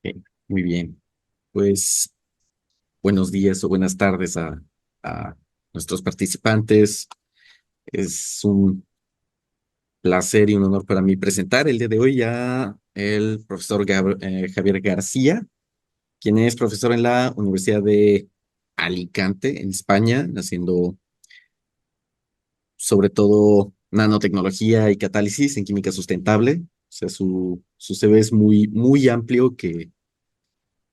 Ok, muy bien. Pues buenos días o buenas tardes a nuestros participantes. Es un placer y un honor para mí presentar el día de hoy a el profesor Javier García, quien es profesor en la Universidad de Alicante, en España, haciendo sobre todo nanotecnología y catálisis en química sustentable. O sea, su CV es muy amplio que,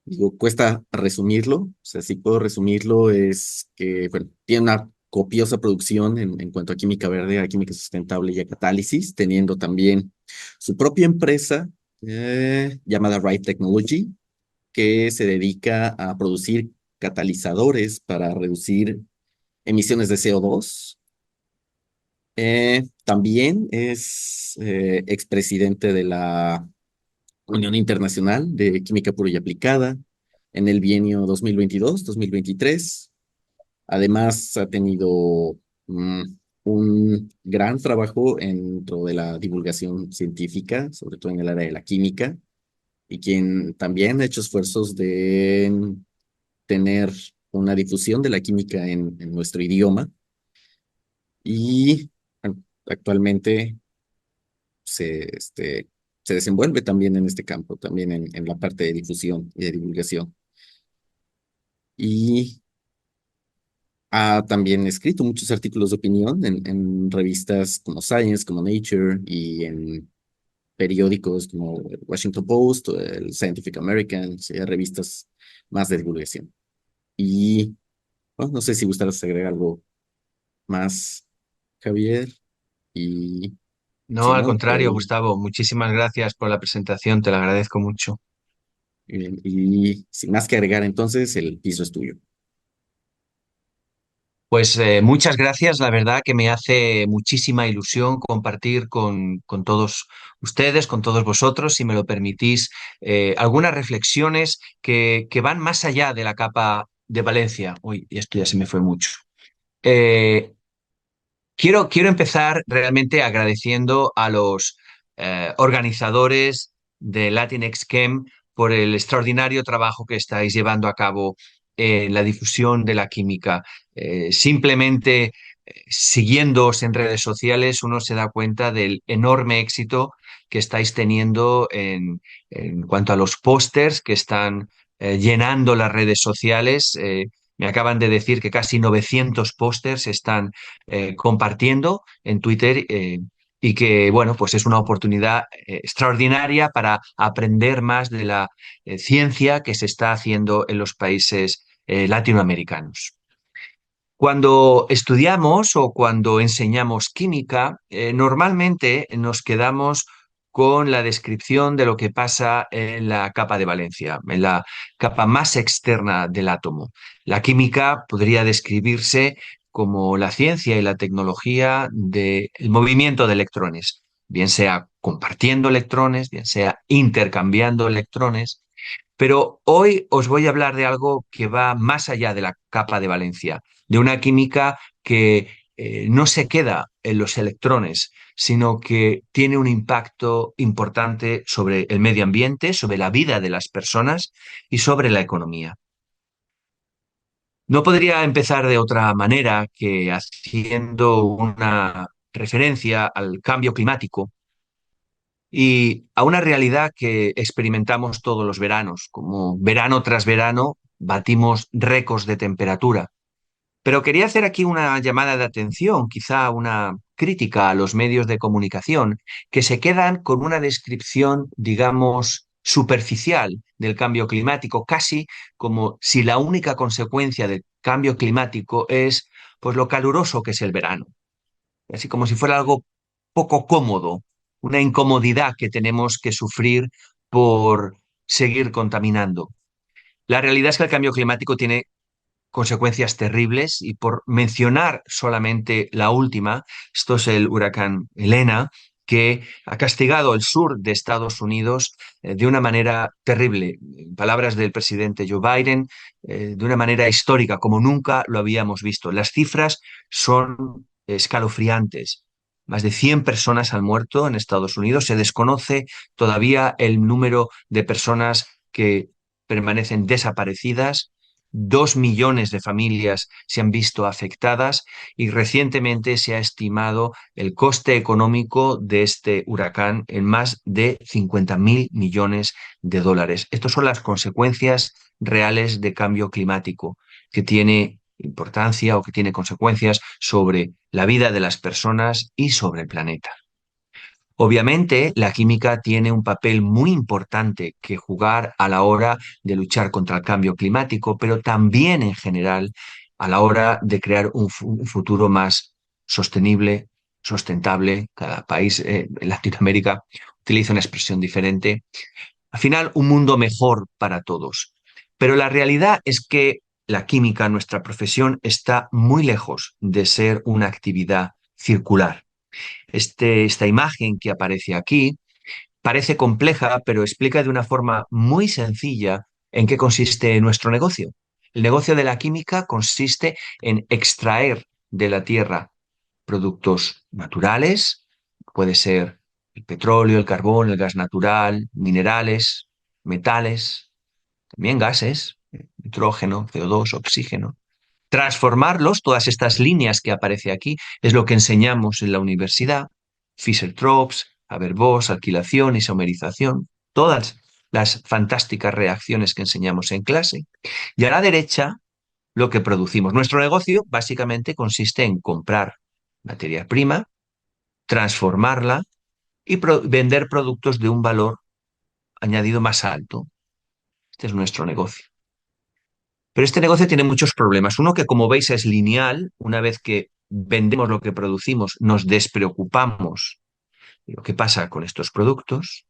digo, cuesta resumirlo. O sea, si puedo resumirlo, es que, bueno, tiene una copiosa producción en cuanto a química verde, a química sustentable y a catálisis, teniendo también su propia empresa llamada Rife Technology, que se dedica a producir catalizadores para reducir emisiones de CO2. También es expresidente de la Unión Internacional de Química Pura y Aplicada en el bienio 2022-2023. Además, ha tenido mm, un gran trabajo dentro de la divulgación científica, sobre todo en el área de la química, y quien también ha hecho esfuerzos de tener una difusión de la química en nuestro idioma. Y bueno, actualmente se desenvuelve también en este campo, también en la parte de difusión y de divulgación. Y ha también escrito muchos artículos de opinión en revistas como Science, como Nature, y en periódicos como el Washington Post, o el Scientific American, sí, revistas más de divulgación. Y bueno, no sé si gustaras agregar algo más, Javier, y No, si al no, por contrario, ahí. Gustavo, muchísimas gracias por la presentación, te la agradezco mucho. Y sin más que agregar, entonces, el piso es tuyo. Pues muchas gracias, la verdad que me hace muchísima ilusión compartir con todos ustedes, con todos vosotros, si me lo permitís, algunas reflexiones que van más allá de la capa de Valencia. Uy, esto ya se me fue mucho. Eh, quiero empezar realmente agradeciendo a los organizadores de Latinx Chem por el extraordinario trabajo que estáis llevando a cabo en la difusión de la química. Simplemente siguiéndoos en redes sociales, uno se da cuenta del enorme éxito que estáis teniendo en cuanto a los pósters que están llenando las redes sociales. Me acaban de decir que casi 900 pósters están compartiendo en Twitter, y que, bueno, pues es una oportunidad extraordinaria para aprender más de la ciencia que se está haciendo en los países latinoamericanos. Cuando estudiamos o cuando enseñamos química, normalmente nos quedamos con la descripción de lo que pasa en la capa de valencia, en la capa más externa del átomo. La química podría describirse como la ciencia y la tecnología del movimiento de electrones, bien sea compartiendo electrones, bien sea intercambiando electrones, pero hoy os voy a hablar de algo que va más allá de la capa de valencia, de una química que no se queda en los electrones, sino que tiene un impacto importante sobre el medio ambiente, sobre la vida de las personas y sobre la economía. No podría empezar de otra manera que haciendo una referencia al cambio climático y a una realidad que experimentamos todos los veranos, como verano tras verano batimos récords de temperatura. Pero quería hacer aquí una llamada de atención, quizá una crítica a los medios de comunicación, que se quedan con una descripción, digamos, superficial del cambio climático, casi como si la única consecuencia del cambio climático es pues lo caluroso que es el verano, así como si fuera algo poco cómodo. una incomodidad que tenemos que sufrir por seguir contaminando. La realidad es que el cambio climático tiene consecuencias terribles y por mencionar solamente la última, esto es el huracán Elena, que ha castigado el sur de Estados Unidos de una manera terrible. En palabras del presidente Joe Biden, de una manera histórica, como nunca lo habíamos visto. Las cifras son escalofriantes. Más de 100 personas han muerto en Estados Unidos. Se desconoce todavía el número de personas que permanecen desaparecidas. 2 millones de familias se han visto afectadas y recientemente se ha estimado el coste económico de este huracán en más de 50.000 millones de dólares. Estas son las consecuencias reales de cambio climático, que tiene importancia o que tiene consecuencias sobre la vida de las personas y sobre el planeta. Obviamente, la química tiene un papel muy importante que jugar a la hora de luchar contra el cambio climático, pero también en general a la hora de crear un futuro más sostenible, sustentable. Cada país en Latinoamérica utiliza una expresión diferente. Al final, un mundo mejor para todos. Pero la realidad es que la química, nuestra profesión, está muy lejos de ser una actividad circular. Esta imagen que aparece aquí parece compleja, pero explica de una forma muy sencilla en qué consiste nuestro negocio. El negocio de la química consiste en extraer de la tierra productos naturales, puede ser el petróleo, el carbón, el gas natural, minerales, metales, también gases, nitrógeno, CO2, oxígeno. Transformarlos, todas estas líneas que aparece aquí, es lo que enseñamos en la universidad, Fischer-Tropsch, Haber-Bosch, alquilación, isomerización, todas las fantásticas reacciones que enseñamos en clase. Y a la derecha, lo que producimos. Nuestro negocio básicamente consiste en comprar materia prima, transformarla y vender productos de un valor añadido más alto. Este es nuestro negocio. Pero este negocio tiene muchos problemas. Uno que, como veis, es lineal. Una vez que vendemos lo que producimos, nos despreocupamos de lo que pasa con estos productos.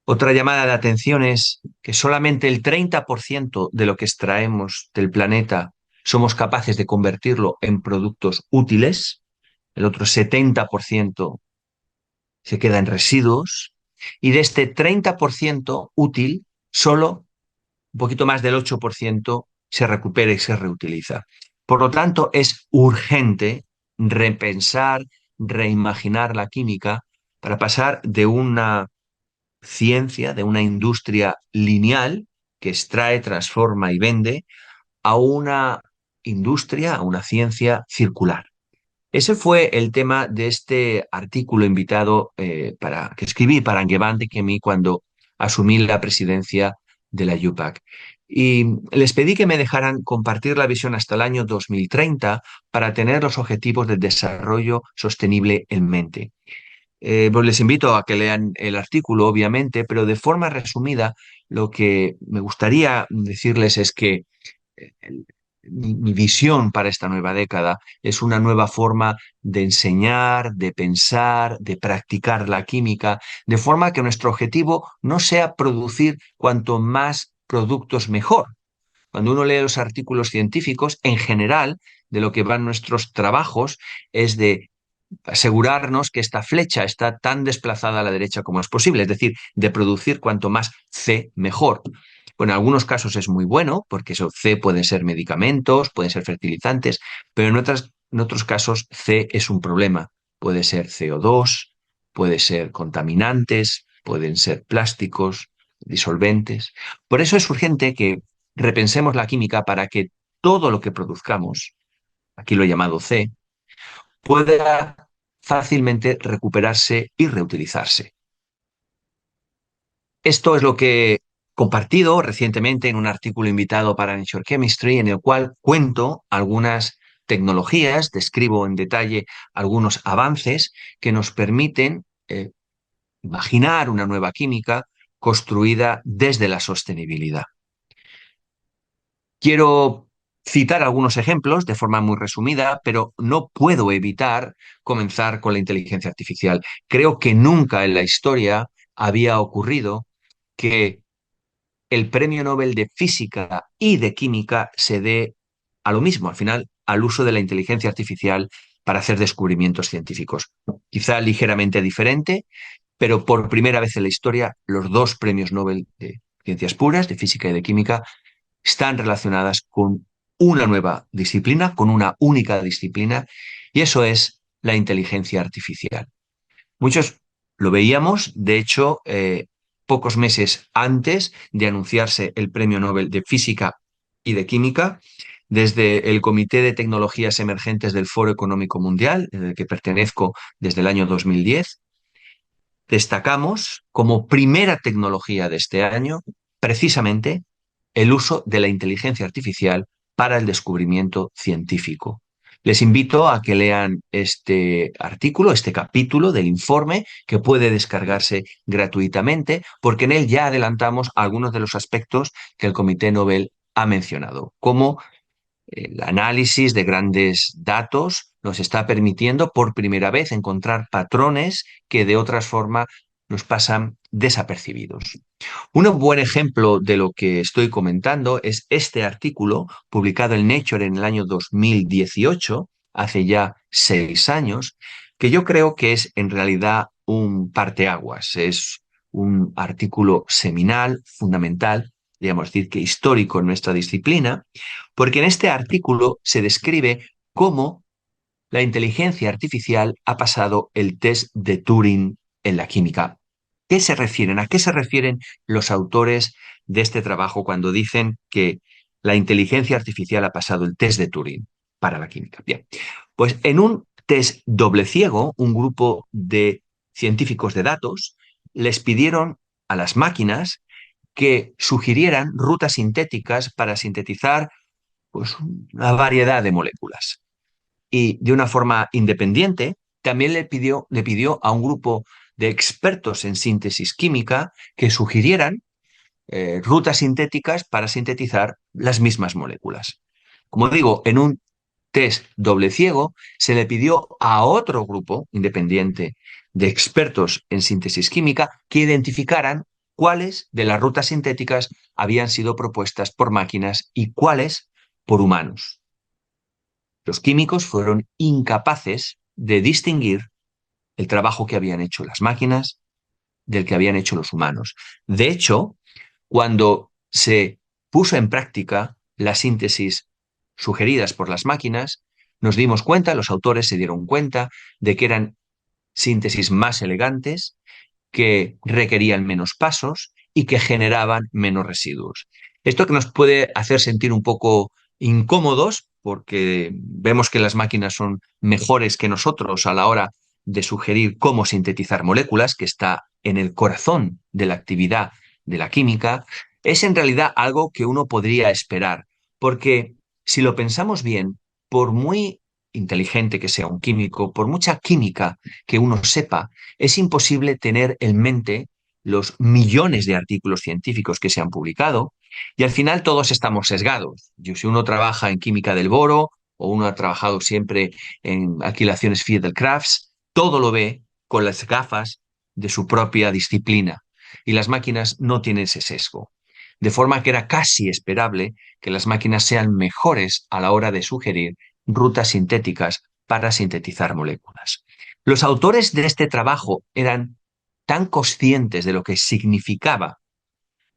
Otra llamada de atención es que solamente el 30% de lo que extraemos del planeta somos capaces de convertirlo en productos útiles. El otro 70% se queda en residuos. Y de este 30% útil, solo un poquito más del 8% se recupera y se reutiliza. Por lo tanto, es urgente repensar, reimaginar la química para pasar de una ciencia, de una industria lineal que extrae, transforma y vende, a una industria, a una ciencia circular. Ese fue el tema de este artículo invitado que escribí para Angevante que mí cuando asumí la presidencia de la UPAC. Y les pedí que me dejaran compartir la visión hasta el año 2030 para tener los objetivos de desarrollo sostenible en mente. Pues les invito a que lean el artículo, obviamente, pero de forma resumida, lo que me gustaría decirles es que el- mi visión para esta nueva década es una nueva forma de enseñar, de pensar, de practicar la química, de forma que nuestro objetivo no sea producir cuanto más productos mejor. Cuando uno lee los artículos científicos, en general, de lo que van nuestros trabajos es de asegurarnos que esta flecha está tan desplazada a la derecha como es posible, es decir, de producir cuanto más C mejor. Bueno, en algunos casos es muy bueno, porque eso C pueden ser medicamentos, pueden ser fertilizantes, pero en otros casos C es un problema. Puede ser CO2, puede ser contaminantes, pueden ser plásticos, disolventes. Por eso es urgente que repensemos la química para que todo lo que produzcamos, aquí lo he llamado C, pueda fácilmente recuperarse y reutilizarse. Esto es lo que he compartido recientemente en un artículo invitado para Nature Chemistry, en el cual cuento algunas tecnologías, describo en detalle algunos avances que nos permiten imaginar una nueva química construida desde la sostenibilidad. Quiero citar algunos ejemplos de forma muy resumida, pero no puedo evitar comenzar con la inteligencia artificial. Creo que nunca en la historia había ocurrido que el premio Nobel de Física y de Química se dé a lo mismo, al final, al uso de la inteligencia artificial para hacer descubrimientos científicos. Quizá ligeramente diferente, pero por primera vez en la historia, los dos premios Nobel de Ciencias Puras, de Física y de Química, están relacionadas con una nueva disciplina, con una única disciplina, y eso es la inteligencia artificial. Muchos lo veíamos, de hecho, pocos meses antes de anunciarse el Premio Nobel de Física y de Química, desde el Comité de Tecnologías Emergentes del Foro Económico Mundial, en el que pertenezco desde el año 2010, destacamos como primera tecnología de este año precisamente el uso de la inteligencia artificial para el descubrimiento científico. Les invito a que lean este artículo, este capítulo del informe que puede descargarse gratuitamente, porque en él ya adelantamos algunos de los aspectos que el Comité Nobel ha mencionado, como el análisis de grandes datos nos está permitiendo por primera vez encontrar patrones que de otras formas nos pasan desapercibidos. Un buen ejemplo de lo que estoy comentando es este artículo publicado en Nature en el año 2018, hace ya 6 años, que yo creo que es en realidad un parteaguas, es un artículo seminal, fundamental, digamos decir que histórico en nuestra disciplina, porque en este artículo se describe cómo la inteligencia artificial ha pasado el test de Turing en la química. ¿Qué se refieren? ¿A qué se refieren los autores de este trabajo cuando dicen que la inteligencia artificial ha pasado el test de Turing para la química? Bien, pues en un test doble ciego, un grupo de científicos de datos les pidieron a las máquinas que sugirieran rutas sintéticas para sintetizar pues, una variedad de moléculas. Y de una forma independiente, también le pidió a un grupo de expertos en síntesis química que sugirieran rutas sintéticas para sintetizar las mismas moléculas. Como digo, en un test doble ciego se le pidió a otro grupo independiente de expertos en síntesis química que identificaran cuáles de las rutas sintéticas habían sido propuestas por máquinas y cuáles por humanos. Los químicos fueron incapaces de distinguir el trabajo que habían hecho las máquinas del que habían hecho los humanos. De hecho, cuando se puso en práctica la síntesis sugeridas por las máquinas, nos dimos cuenta, los autores se dieron cuenta de que eran síntesis más elegantes, que requerían menos pasos y que generaban menos residuos. Esto que nos puede hacer sentir un poco incómodos porque vemos que las máquinas son mejores que nosotros a la hora de sugerir cómo sintetizar moléculas, que está en el corazón de la actividad de la química, es en realidad algo que uno podría esperar, porque si lo pensamos bien, por muy inteligente que sea un químico, por mucha química que uno sepa, es imposible tener en mente los millones de artículos científicos que se han publicado y al final todos estamos sesgados. Si uno trabaja en química del boro o uno ha trabajado siempre en alquilaciones Fidelcrafts, todo lo ve con las gafas de su propia disciplina y las máquinas no tienen ese sesgo. De forma que era casi esperable que las máquinas sean mejores a la hora de sugerir rutas sintéticas para sintetizar moléculas. Los autores de este trabajo eran tan conscientes de lo que significaba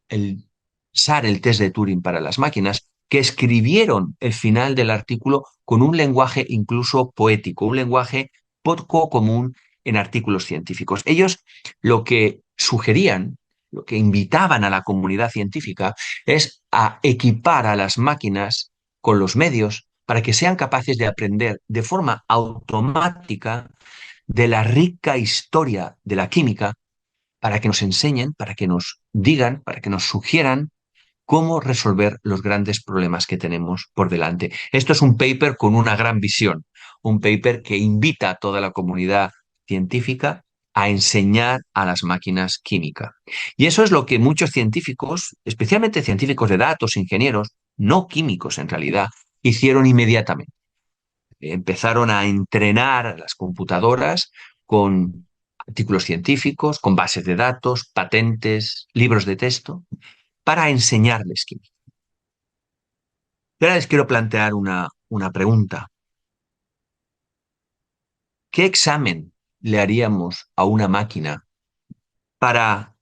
el usar el test de Turing para las máquinas que escribieron el final del artículo con un lenguaje incluso poético, un lenguaje poco común en artículos científicos. Ellos lo que sugerían, lo que invitaban a la comunidad científica es a equipar a las máquinas con los medios para que sean capaces de aprender de forma automática de la rica historia de la química para que nos enseñen, para que nos digan, para que nos sugieran cómo resolver los grandes problemas que tenemos por delante. Esto es un paper con una gran visión, un paper que invita a toda la comunidad científica a enseñar a las máquinas química. Y eso es lo que muchos científicos, especialmente científicos de datos, ingenieros, no químicos en realidad, hicieron inmediatamente. Empezaron a entrenar a las computadoras con artículos científicos, con bases de datos, patentes, libros de texto, para enseñarles química. Y ahora les quiero plantear una pregunta. ¿Qué examen le haríamos a una máquina para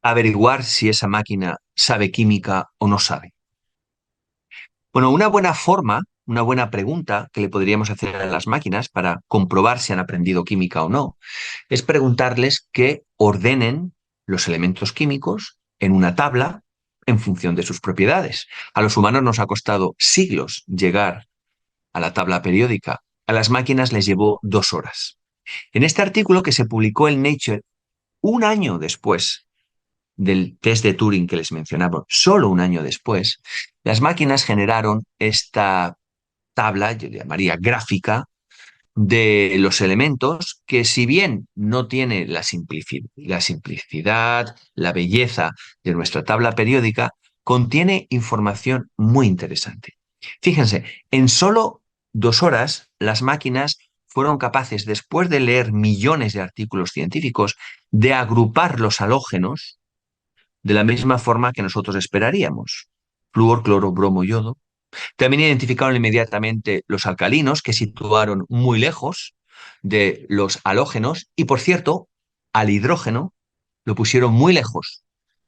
averiguar si esa máquina sabe química o no sabe? Bueno, una buena forma, una buena pregunta que le podríamos hacer a las máquinas para comprobar si han aprendido química o no, es preguntarles que ordenen los elementos químicos en una tabla en función de sus propiedades. A los humanos nos ha costado siglos llegar a la tabla periódica. A las máquinas les llevó 2 horas. En este artículo que se publicó en Nature un año después del test de Turing que les mencionaba, solo un año después, las máquinas generaron esta tabla, yo llamaría gráfica, de los elementos que si bien no tiene la simplicidad, la belleza de nuestra tabla periódica, contiene información muy interesante. Fíjense, en solo 2 horas las máquinas fueron capaces, después de leer millones de artículos científicos, de agrupar los halógenos de la misma forma que nosotros esperaríamos. Flúor, cloro, bromo, yodo. También identificaron inmediatamente los alcalinos, que situaron muy lejos de los halógenos, y por cierto, al hidrógeno lo pusieron muy lejos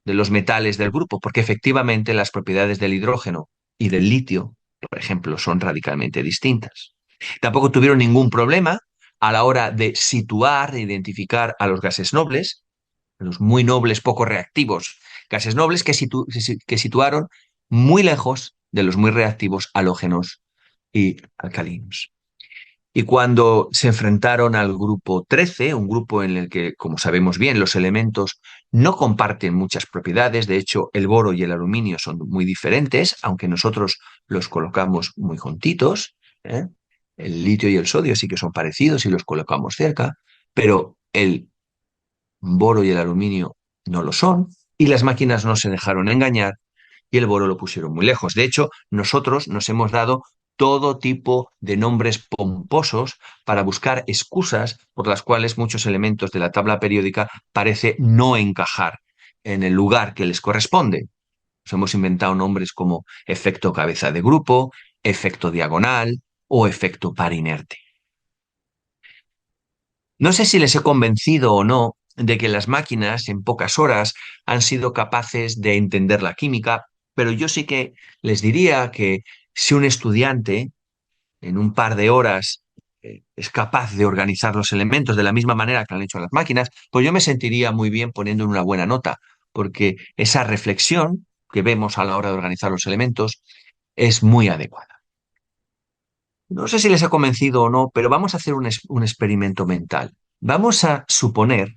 de los metales del grupo, porque efectivamente las propiedades del hidrógeno y del litio, por ejemplo, son radicalmente distintas. Tampoco tuvieron ningún problema a la hora de situar e identificar a los gases nobles, los muy nobles, poco reactivos gases nobles que situaron muy lejos de los muy reactivos halógenos y alcalinos. Y cuando se enfrentaron al grupo 13, un grupo en el que, como sabemos bien, los elementos no comparten muchas propiedades, de hecho el boro y el aluminio son muy diferentes, aunque nosotros los colocamos muy juntitos, ¿eh? El litio y el sodio sí que son parecidos y los colocamos cerca, pero el boro y el aluminio no lo son, y las máquinas no se dejaron engañar y el boro lo pusieron muy lejos. De hecho, nosotros nos hemos dado todo tipo de nombres pomposos para buscar excusas por las cuales muchos elementos de la tabla periódica parece no encajar en el lugar que les corresponde. Nos hemos inventado nombres como efecto cabeza de grupo, efecto diagonal o efecto par inerte. No sé si les he convencido o no de que las máquinas en pocas horas han sido capaces de entender la química, pero yo sí que les diría que si un estudiante en un par de horas es capaz de organizar los elementos de la misma manera que han hecho las máquinas, pues yo me sentiría muy bien poniendo una buena nota, porque esa reflexión que vemos a la hora de organizar los elementos es muy adecuada. No sé si les ha convencido o no, pero vamos a hacer un experimento mental. Vamos a suponer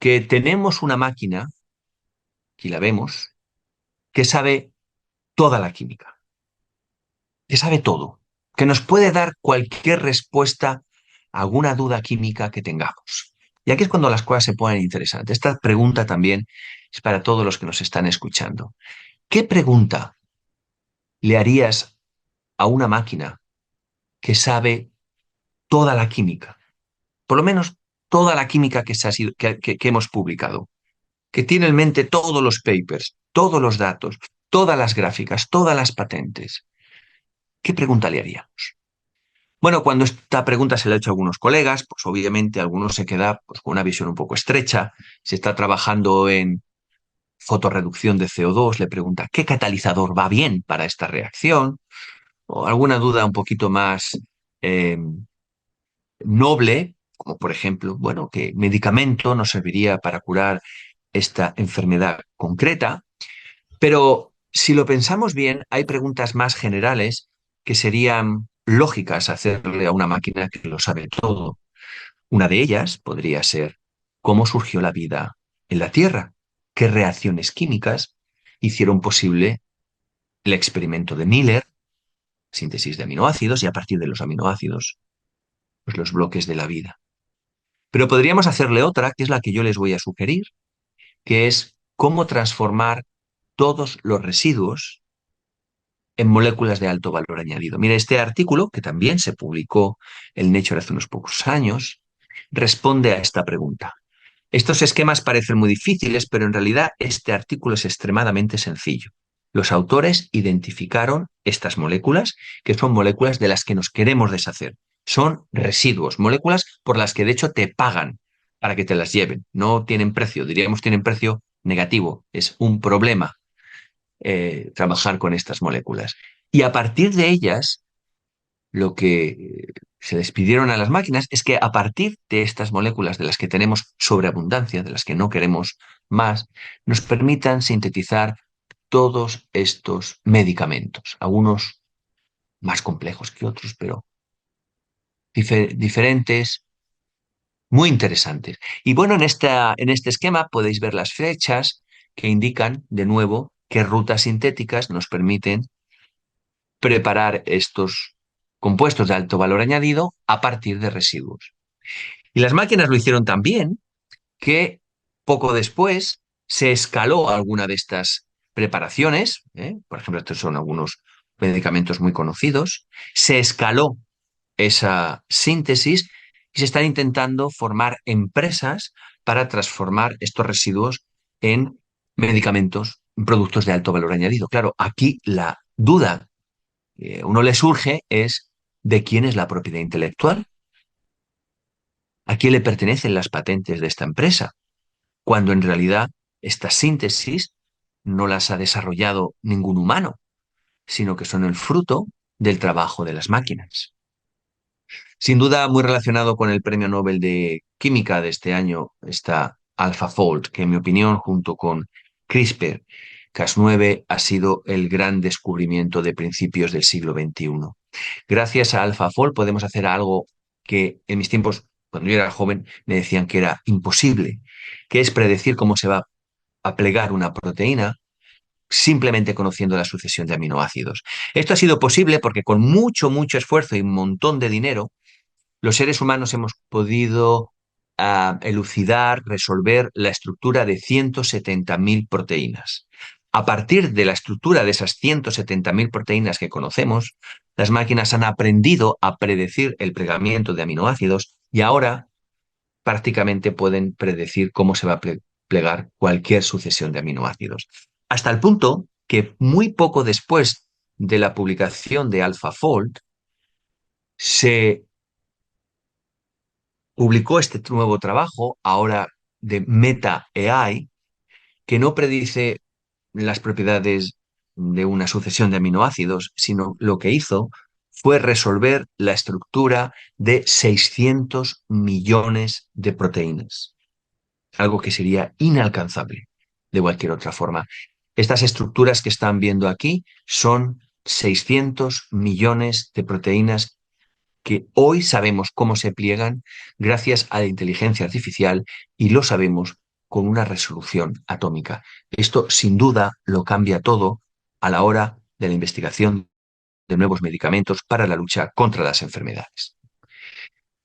que tenemos una máquina, aquí la vemos, que sabe toda la química, que sabe todo, que nos puede dar cualquier respuesta a alguna duda química que tengamos. Y aquí es cuando las cosas se ponen interesantes. Esta pregunta también es para todos los que nos están escuchando. ¿Qué pregunta le harías a una máquina que sabe toda la química? Por lo menos toda la química que hemos publicado, que tiene en mente todos los papers, todos los datos, todas las gráficas, todas las patentes. ¿Qué pregunta le haríamos? Bueno, cuando esta pregunta se la he hecho a algunos colegas, pues obviamente algunos se queda pues, con una visión un poco estrecha. Si está trabajando en fotorreducción de CO2, le pregunta ¿qué catalizador va bien para esta reacción? O alguna duda un poquito más eh, noble, como por ejemplo, bueno, ¿qué medicamento nos serviría para curar esta enfermedad concreta? Pero si lo pensamos bien, hay preguntas más generales que serían lógicas hacerle a una máquina que lo sabe todo. Una de ellas podría ser, ¿cómo surgió la vida en la Tierra? ¿Qué reacciones químicas hicieron posible el experimento de Miller, síntesis de aminoácidos, y a partir de los aminoácidos, pues los bloques de la vida? Pero podríamos hacerle otra, que es la que yo les voy a sugerir, que es cómo transformar todos los residuos en moléculas de alto valor añadido. Mire, este artículo, que también se publicó en Nature hace unos pocos años, responde a esta pregunta. Estos esquemas parecen muy difíciles, pero en realidad este artículo es extremadamente sencillo. Los autores identificaron estas moléculas, que son moléculas de las que nos queremos deshacer. Son residuos, moléculas por las que de hecho te pagan para que te las lleven. No tienen precio, diríamos tienen precio negativo. Es un problema trabajar con estas moléculas. Y a partir de ellas, lo que se les pidieron a las máquinas es que a partir de estas moléculas de las que tenemos sobreabundancia, de las que no queremos más, nos permitan sintetizar todos estos medicamentos, algunos más complejos que otros, pero diferentes, muy interesantes. Y bueno, en este esquema podéis ver las flechas que indican, de nuevo, qué rutas sintéticas nos permiten preparar estos compuestos de alto valor añadido a partir de residuos. Y las máquinas lo hicieron tan bien que poco después se escaló alguna de estas preparaciones, por ejemplo, estos son algunos medicamentos muy conocidos, se escaló esa síntesis y se están intentando formar empresas para transformar estos residuos en medicamentos, en productos de alto valor añadido. Claro, aquí la duda uno le surge es de quién es la propiedad intelectual, a quién le pertenecen las patentes de esta empresa, cuando en realidad estas síntesis no las ha desarrollado ningún humano, sino que son el fruto del trabajo de las máquinas. Sin duda, muy relacionado con el Premio Nobel de Química de este año está AlphaFold, que en mi opinión, junto con CRISPR-Cas9, ha sido el gran descubrimiento de principios del siglo XXI. Gracias a AlphaFold podemos hacer algo que en mis tiempos, cuando yo era joven, me decían que era imposible, que es predecir cómo se va a plegar una proteína simplemente conociendo la sucesión de aminoácidos. Esto ha sido posible porque con mucho, mucho esfuerzo y un montón de dinero, los seres humanos hemos podido elucidar, resolver la estructura de 170.000 proteínas. A partir de la estructura de esas 170.000 proteínas que conocemos, las máquinas han aprendido a predecir el plegamiento de aminoácidos y ahora prácticamente pueden predecir cómo se va a plegar cualquier sucesión de aminoácidos. Hasta el punto que muy poco después de la publicación de AlphaFold, se publicó este nuevo trabajo, ahora de Meta AI, que no predice las propiedades de una sucesión de aminoácidos, sino lo que hizo fue resolver la estructura de 600 millones de proteínas, algo que sería inalcanzable de cualquier otra forma. Estas estructuras que están viendo aquí son 600 millones de proteínas que hoy sabemos cómo se pliegan gracias a la inteligencia artificial y lo sabemos con una resolución atómica. Esto sin duda lo cambia todo a la hora de la investigación de nuevos medicamentos para la lucha contra las enfermedades.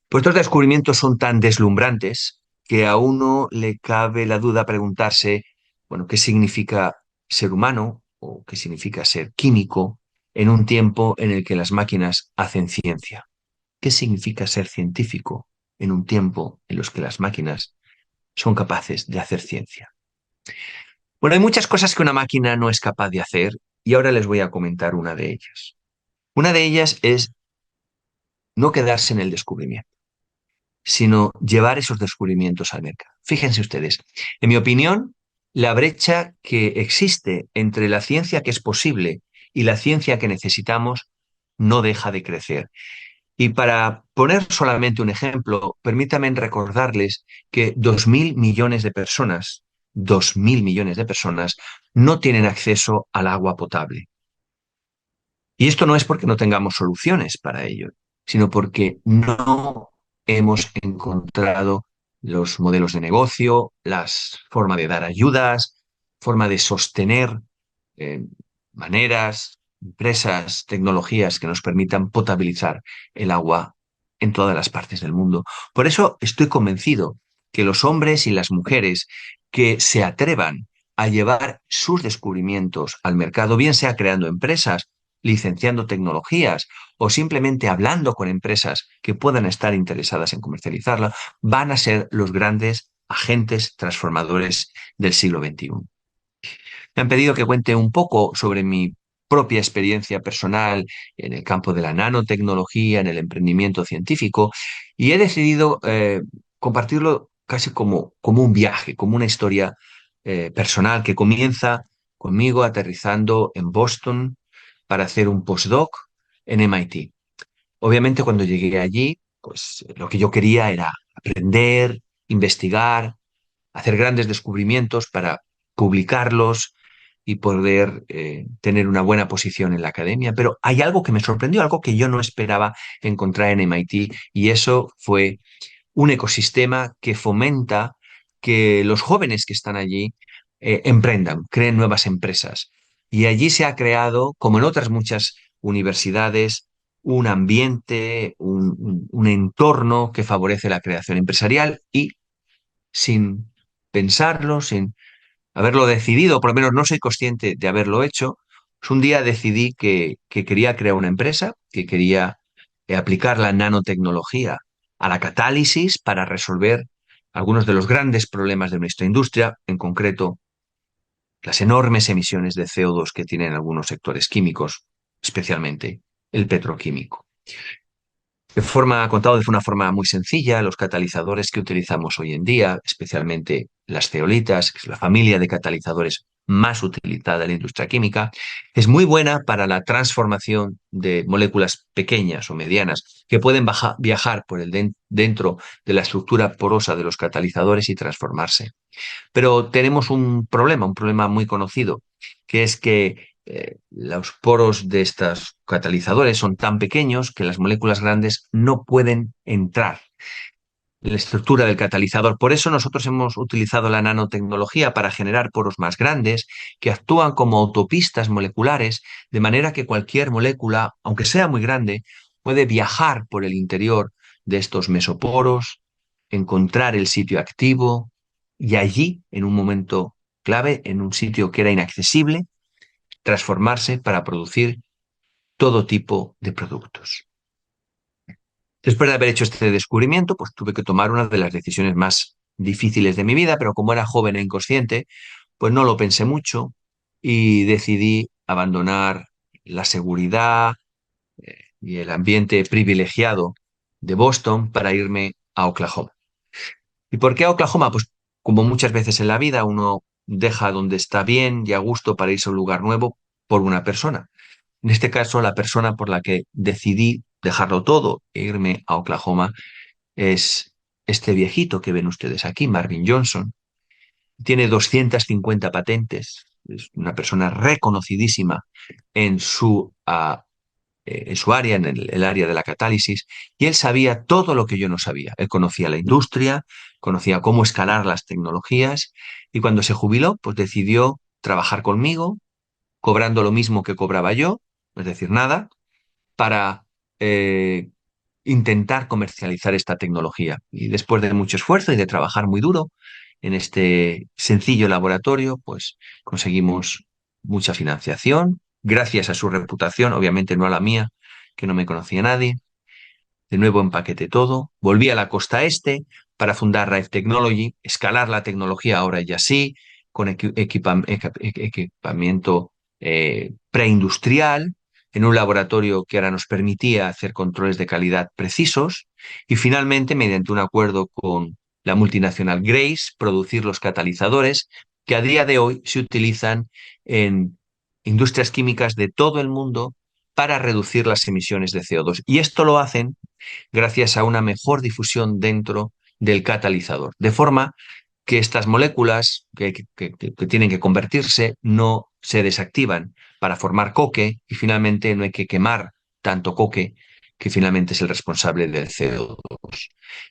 Pues estos descubrimientos son tan deslumbrantes que a uno le cabe la duda preguntarse, bueno, ¿qué significa ser humano o qué significa ser químico en un tiempo en el que las máquinas hacen ciencia? ¿Qué significa ser científico en un tiempo en los que las máquinas son capaces de hacer ciencia? Bueno, hay muchas cosas que una máquina no es capaz de hacer y ahora les voy a comentar una de ellas. Una de ellas es no quedarse en el descubrimiento, sino llevar esos descubrimientos al mercado. Fíjense ustedes, en mi opinión, la brecha que existe entre la ciencia que es posible y la ciencia que necesitamos no deja de crecer. Y para poner solamente un ejemplo, permítanme recordarles que 2.000 millones de personas, 2.000 millones de personas, no tienen acceso al agua potable. Y esto no es porque no tengamos soluciones para ello, sino porque no hemos encontrado los modelos de negocio, las formas de dar ayudas, forma de sostener eh, maneras, empresas, tecnologías que nos permitan potabilizar el agua en todas las partes del mundo. Por eso estoy convencido que los hombres y las mujeres que se atrevan a llevar sus descubrimientos al mercado, bien sea creando empresas licenciando tecnologías o simplemente hablando con empresas que puedan estar interesadas en comercializarla, van a ser los grandes agentes transformadores del siglo XXI. Me han pedido que cuente un poco sobre mi propia experiencia personal en el campo de la nanotecnología, en el emprendimiento científico, y he decidido compartirlo casi como un viaje, como una historia personal que comienza conmigo aterrizando en Boston para hacer un postdoc en MIT. Obviamente, cuando llegué allí, pues lo que yo quería era aprender, investigar, hacer grandes descubrimientos para publicarlos y poder tener una buena posición en la academia. Pero hay algo que me sorprendió, algo que yo no esperaba encontrar en MIT, y eso fue un ecosistema que fomenta que los jóvenes que están allí emprendan, creen nuevas empresas. Y allí se ha creado, como en otras muchas universidades, un ambiente, un entorno que favorece la creación empresarial y sin pensarlo, sin haberlo decidido, por lo menos no soy consciente de haberlo hecho, pues un día decidí que quería crear una empresa, que quería aplicar la nanotecnología a la catálisis para resolver algunos de los grandes problemas de nuestra industria, en concreto las enormes emisiones de CO2 que tienen algunos sectores químicos, especialmente el petroquímico. Contado de una forma muy sencilla, los catalizadores que utilizamos hoy en día, especialmente las zeolitas, que es la familia de catalizadores más utilizada en la industria química, es muy buena para la transformación de moléculas pequeñas o medianas que pueden viajar por dentro de la estructura porosa de los catalizadores y transformarse. Pero tenemos un problema muy conocido, que es que los poros de estos catalizadores son tan pequeños que las moléculas grandes no pueden entrar en la estructura del catalizador. Por eso nosotros hemos utilizado la nanotecnología para generar poros más grandes que actúan como autopistas moleculares, de manera que cualquier molécula, aunque sea muy grande, puede viajar por el interior de estos mesoporos, encontrar el sitio activo y allí, en un momento clave, en un sitio que era inaccesible, transformarse para producir todo tipo de productos. Después de haber hecho este descubrimiento, pues tuve que tomar una de las decisiones más difíciles de mi vida, pero como era joven e inconsciente, pues no lo pensé mucho y decidí abandonar la seguridad y el ambiente privilegiado de Boston para irme a Oklahoma. ¿Y por qué a Oklahoma? Pues como muchas veces en la vida, uno deja donde está bien y a gusto para irse a un lugar nuevo por una persona. En este caso, la persona por la que decidí dejarlo todo e irme a Oklahoma es este viejito que ven ustedes aquí, Marvin Johnson. Tiene 250 patentes, es una persona reconocidísima en en su área, en el área de la catálisis, y él sabía todo lo que yo no sabía. Él conocía la industria, conocía cómo escalar las tecnologías, y cuando se jubiló, pues decidió trabajar conmigo, cobrando lo mismo que cobraba yo, es decir, nada, para eh, intentar comercializar esta tecnología. Y después de mucho esfuerzo y de trabajar muy duro en este sencillo laboratorio, pues conseguimos mucha financiación, gracias a su reputación, obviamente no a la mía, que no me conocía nadie. De nuevo empaqueté todo, volví a la costa este para fundar Rife Technology, escalar la tecnología ahora ya sí, con equipamiento preindustrial, en un laboratorio que ahora nos permitía hacer controles de calidad precisos y finalmente, mediante un acuerdo con la multinacional Grace, producir los catalizadores que a día de hoy se utilizan en industrias químicas de todo el mundo para reducir las emisiones de CO2. Y esto lo hacen gracias a una mejor difusión dentro del catalizador, de forma que estas moléculas que tienen que convertirse no se desactivan para formar coque y finalmente no hay que quemar tanto coque que finalmente es el responsable del CO2.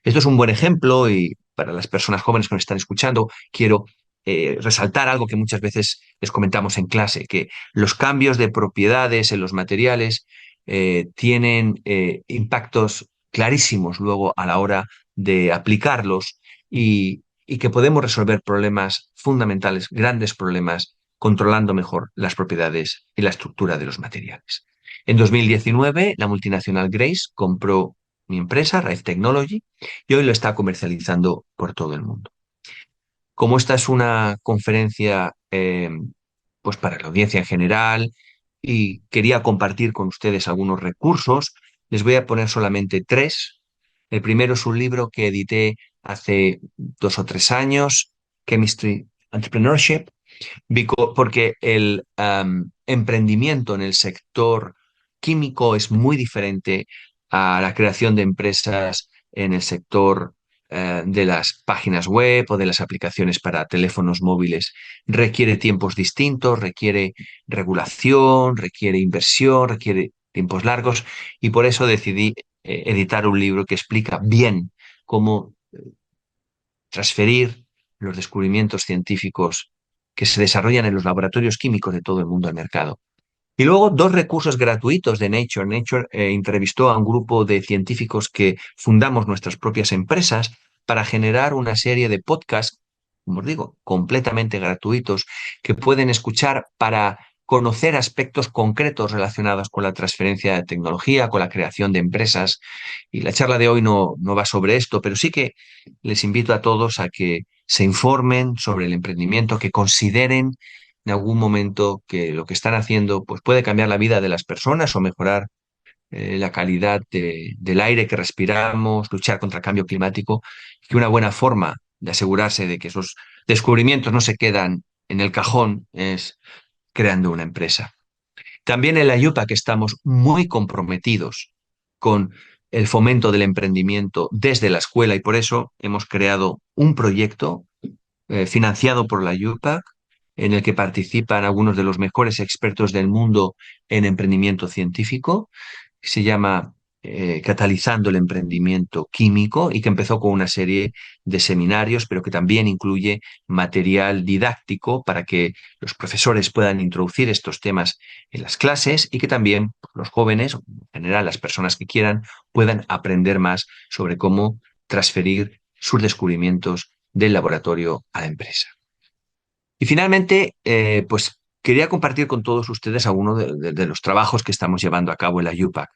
Esto es un buen ejemplo y para las personas jóvenes que nos están escuchando, quiero resaltar algo que muchas veces les comentamos en clase, que los cambios de propiedades en los materiales tienen impactos clarísimos luego a la hora de aplicarlos y que podemos resolver problemas fundamentales, grandes problemas, controlando mejor las propiedades y la estructura de los materiales. En 2019, la multinacional Grace compró mi empresa, Rife Technology, y hoy lo está comercializando por todo el mundo. Como esta es una conferencia pues para la audiencia en general y quería compartir con ustedes algunos recursos, les voy a poner solamente tres. El primero es un libro que edité hace 2 o 3 años, Chemistry Entrepreneurship, porque el emprendimiento en el sector químico es muy diferente a la creación de empresas en el sector de las páginas web o de las aplicaciones para teléfonos móviles. Requiere tiempos distintos, requiere regulación, requiere inversión, requiere tiempos largos y por eso decidí editar un libro que explica bien cómo transferir los descubrimientos científicos que se desarrollan en los laboratorios químicos de todo el mundo al mercado. Y luego dos recursos gratuitos de Nature. Nature entrevistó a un grupo de científicos que fundamos nuestras propias empresas para generar una serie de podcasts, como os digo, completamente gratuitos, que pueden escuchar para conocer aspectos concretos relacionados con la transferencia de tecnología, con la creación de empresas. Y la charla de hoy no va sobre esto, pero sí que les invito a todos a que se informen sobre el emprendimiento, que consideren en algún momento que lo que están haciendo pues puede cambiar la vida de las personas o mejorar la calidad del aire que respiramos, luchar contra el cambio climático, que una buena forma de asegurarse de que esos descubrimientos no se quedan en el cajón es creando una empresa. También en la IUPAC estamos muy comprometidos con el fomento del emprendimiento desde la escuela y por eso hemos creado un proyecto financiado por la IUPAC, en el que participan algunos de los mejores expertos del mundo en emprendimiento científico, que se llama Catalizando el Emprendimiento Químico y que empezó con una serie de seminarios, pero que también incluye material didáctico para que los profesores puedan introducir estos temas en las clases y que también los jóvenes, en general las personas que quieran, puedan aprender más sobre cómo transferir sus descubrimientos del laboratorio a la empresa. Y finalmente, pues quería compartir con todos ustedes algunos de los trabajos que estamos llevando a cabo en la UPAC.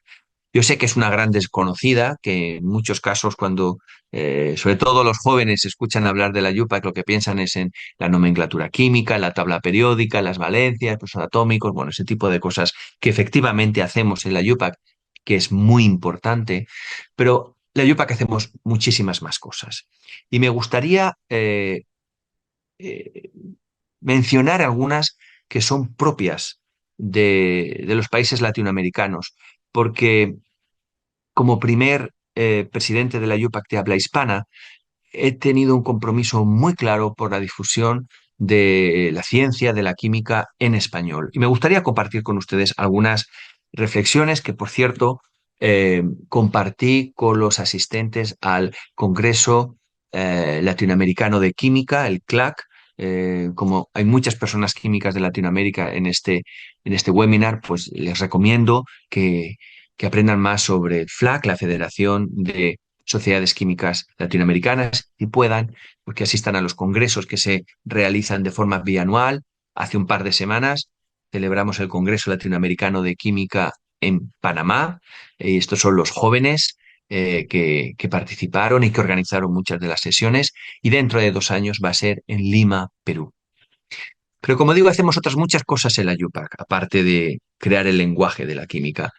Yo sé que es una gran desconocida, que en muchos casos cuando, sobre todo los jóvenes, escuchan hablar de la UPAC, lo que piensan es en la nomenclatura química, la tabla periódica, las valencias, los atómicos, bueno, ese tipo de cosas que efectivamente hacemos en la UPAC, que es muy importante, pero en la UPAC hacemos muchísimas más cosas. Y me gustaría eh, mencionar algunas que son propias de los países latinoamericanos, porque como primer presidente de la IUPAC de habla hispana, he tenido un compromiso muy claro por la difusión de la ciencia, de la química en español. Y me gustaría compartir con ustedes algunas reflexiones que, por cierto, compartí con los asistentes al Congreso Latinoamericano de Química, el CLAC. Como hay muchas personas químicas de Latinoamérica en este webinar, pues les recomiendo que aprendan más sobre el FLAC, la Federación de Sociedades Químicas Latinoamericanas, y puedan, porque asistan a los congresos que se realizan de forma bianual. Hace un par de semanas celebramos el Congreso Latinoamericano de Química en Panamá. Estos son los jóvenes que participaron y que organizaron muchas de las sesiones, y dentro de 2 años va a ser en Lima, Perú. Pero como digo, hacemos otras muchas cosas en la UPAC, aparte de crear el lenguaje de la química.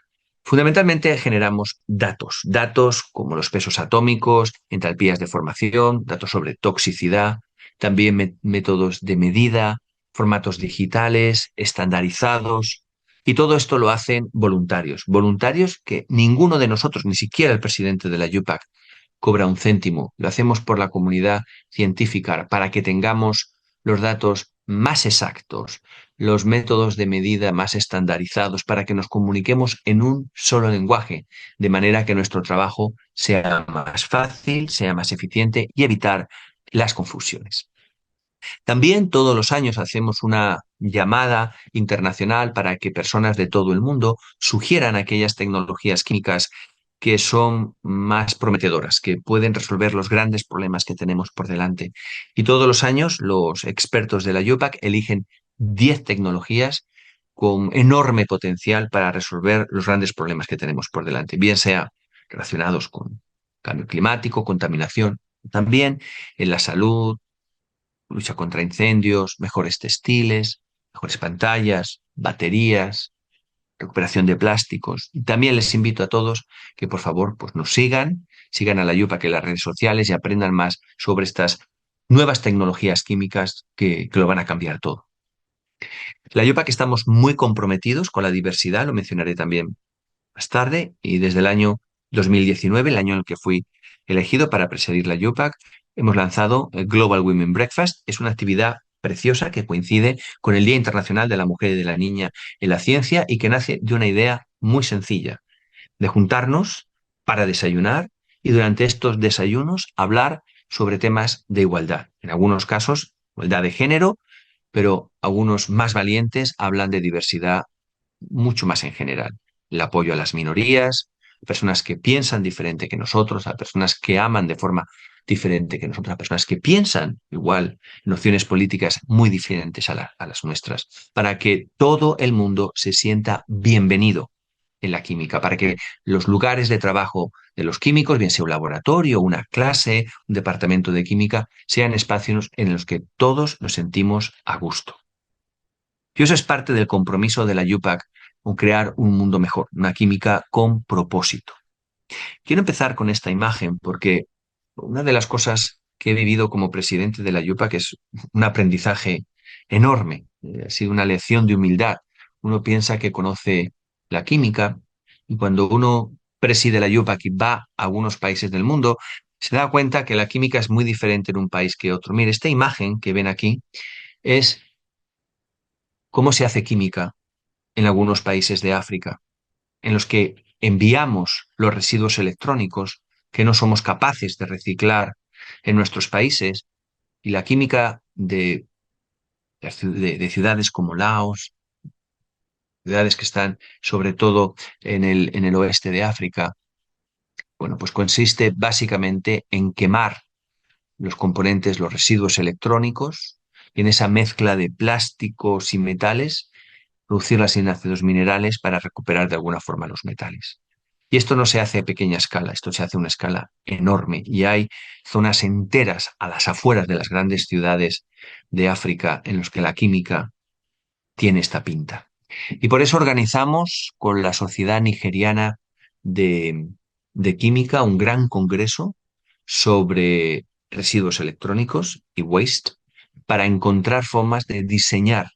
Fundamentalmente generamos datos, datos como los pesos atómicos, entalpías de formación, datos sobre toxicidad, también métodos de medida, formatos digitales, estandarizados, y todo esto lo hacen voluntarios, voluntarios que ninguno de nosotros, ni siquiera el presidente de la UPAC, cobra un céntimo. Lo hacemos por la comunidad científica para que tengamos los datos más exactos, los métodos de medida más estandarizados, para que nos comuniquemos en un solo lenguaje, de manera que nuestro trabajo sea más fácil, sea más eficiente y evitar las confusiones. También todos los años hacemos una llamada internacional para que personas de todo el mundo sugieran aquellas tecnologías químicas que son más prometedoras, que pueden resolver los grandes problemas que tenemos por delante. Y todos los años los expertos de la UPAC eligen 10 tecnologías con enorme potencial para resolver los grandes problemas que tenemos por delante, bien sea relacionados con cambio climático, contaminación, también en la salud, lucha contra incendios, mejores textiles, mejores pantallas, baterías, recuperación de plásticos. Y también les invito a todos que por favor pues nos sigan a la Yupac en las redes sociales y aprendan más sobre estas nuevas tecnologías químicas que lo van a cambiar todo. La Yupac estamos muy comprometidos con la diversidad, lo mencionaré también más tarde, y desde el año 2019, el año en el que fui elegido para presidir la Yupac, hemos lanzado el Global Women Breakfast. Es una actividad preciosa que coincide con el Día Internacional de la Mujer y de la Niña en la Ciencia y que nace de una idea muy sencilla, de juntarnos para desayunar y durante estos desayunos hablar sobre temas de igualdad. En algunos casos, igualdad de género, pero algunos más valientes hablan de diversidad mucho más en general. El apoyo a las minorías, a personas que piensan diferente que nosotros, a personas que aman de forma diferente que nosotros, a personas que piensan igual, nociones políticas muy diferentes a las nuestras, para que todo el mundo se sienta bienvenido en la química, para que los lugares de trabajo de los químicos, bien sea un laboratorio, una clase, un departamento de química, sean espacios en los que todos nos sentimos a gusto. Y eso es parte del compromiso de la UPAC con crear un mundo mejor, una química con propósito. Quiero empezar con esta imagen porque una de las cosas que he vivido como presidente de la UPAC es un aprendizaje enorme. Ha sido una lección de humildad. Uno piensa que conoce la química y cuando uno preside la UPAC y va a algunos países del mundo, se da cuenta que la química es muy diferente en un país que otro. Mire, esta imagen que ven aquí es cómo se hace química en algunos países de África, en los que enviamos los residuos electrónicos que no somos capaces de reciclar en nuestros países y la química de ciudades como Laos, ciudades que están sobre todo en el oeste de África, bueno, pues consiste básicamente en quemar los componentes, los residuos electrónicos, y en esa mezcla de plásticos y metales, producirlas en ácidos minerales para recuperar de alguna forma los metales. Y esto no se hace a pequeña escala, esto se hace a una escala enorme y hay zonas enteras a las afueras de las grandes ciudades de África en las que la química tiene esta pinta. Y por eso organizamos con la Sociedad Nigeriana de, de Química un gran congreso sobre residuos electrónicos y waste para encontrar formas de diseñar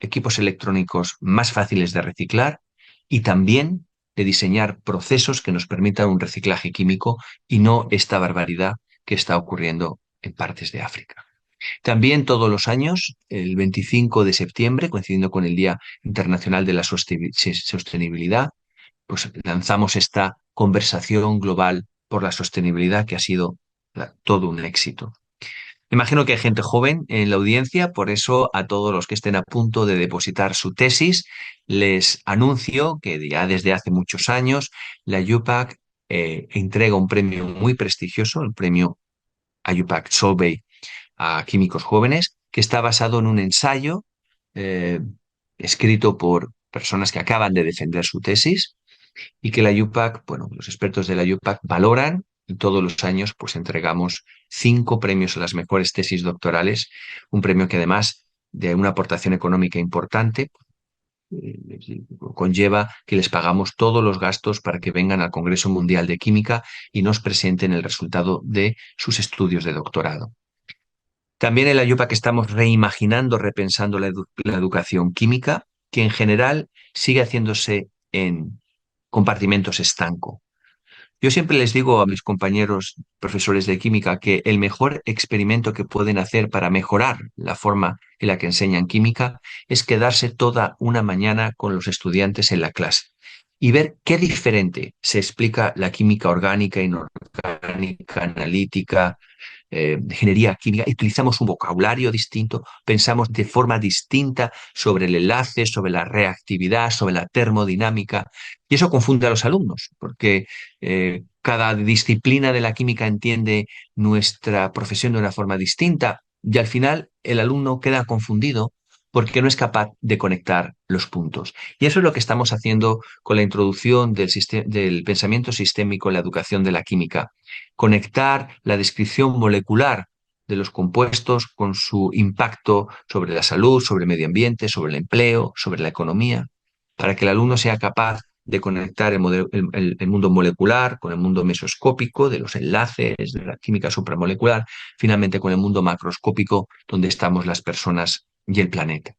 equipos electrónicos más fáciles de reciclar y también de diseñar procesos que nos permitan un reciclaje químico y no esta barbaridad que está ocurriendo en partes de África. También todos los años, el 25 de septiembre, coincidiendo con el Día Internacional de la Sostenibilidad, pues lanzamos esta conversación global por la sostenibilidad que ha sido todo un éxito. Imagino que hay gente joven en la audiencia, por eso a todos los que estén a punto de depositar su tesis, les anuncio que ya desde hace muchos años la UPAC entrega un premio muy prestigioso, el premio UPAC Solvay a químicos jóvenes, que está basado en un ensayo eh, escrito por personas que acaban de defender su tesis y que la UPAC, bueno, los expertos de la UPAC valoran y todos los años pues entregamos 5 premios a las mejores tesis doctorales, un premio que además de una aportación económica importante, conlleva que les pagamos todos los gastos para que vengan al Congreso Mundial de Química y nos presenten el resultado de sus estudios de doctorado. También en la UPAC estamos reimaginando, repensando la educación química, que en general sigue haciéndose en compartimentos estanco. Yo siempre les digo a mis compañeros profesores de química que el mejor experimento que pueden hacer para mejorar la forma en la que enseñan química es quedarse toda una mañana con los estudiantes en la clase y ver qué diferente se explica la química orgánica, inorgánica, analítica, de ingeniería química, y utilizamos un vocabulario distinto, pensamos de forma distinta sobre el enlace, sobre la reactividad, sobre la termodinámica, y eso confunde a los alumnos, porque cada disciplina de la química entiende nuestra profesión de una forma distinta, y al final el alumno queda confundido porque no es capaz de conectar los puntos. Y eso es lo que estamos haciendo con la introducción del pensamiento sistémico en la educación de la química. Conectar la descripción molecular de los compuestos con su impacto sobre la salud, sobre el medio ambiente, sobre el empleo, sobre la economía, para que el alumno sea capaz de conectar el mundo molecular con el mundo mesoscópico, de los enlaces, de la química supramolecular, finalmente con el mundo macroscópico, donde estamos las personas y el planeta.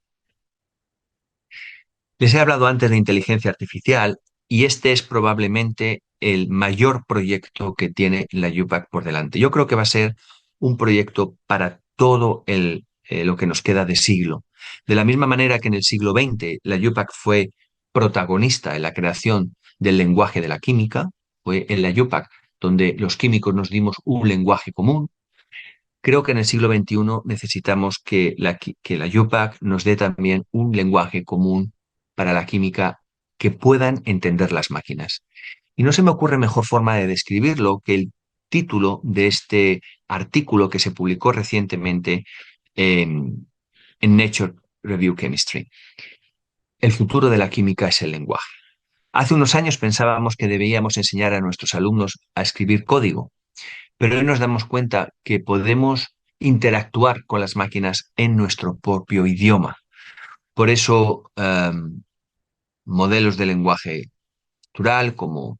Les he hablado antes de inteligencia artificial y este es probablemente el mayor proyecto que tiene la UPAC por delante. Yo creo que va a ser un proyecto para todo lo que nos queda de siglo. De la misma manera que en el siglo XX la UPAC fue protagonista en la creación del lenguaje de la química, fue en la UPAC donde los químicos nos dimos un lenguaje común. Creo que en el siglo XXI necesitamos que la UPAC nos dé también un lenguaje común para la química que puedan entender las máquinas. Y no se me ocurre mejor forma de describirlo que el título de este artículo que se publicó recientemente en Nature Review Chemistry. El futuro de la química es el lenguaje. Hace unos años pensábamos que debíamos enseñar a nuestros alumnos a escribir código, pero hoy nos damos cuenta que podemos interactuar con las máquinas en nuestro propio idioma. Por eso, modelos de lenguaje natural como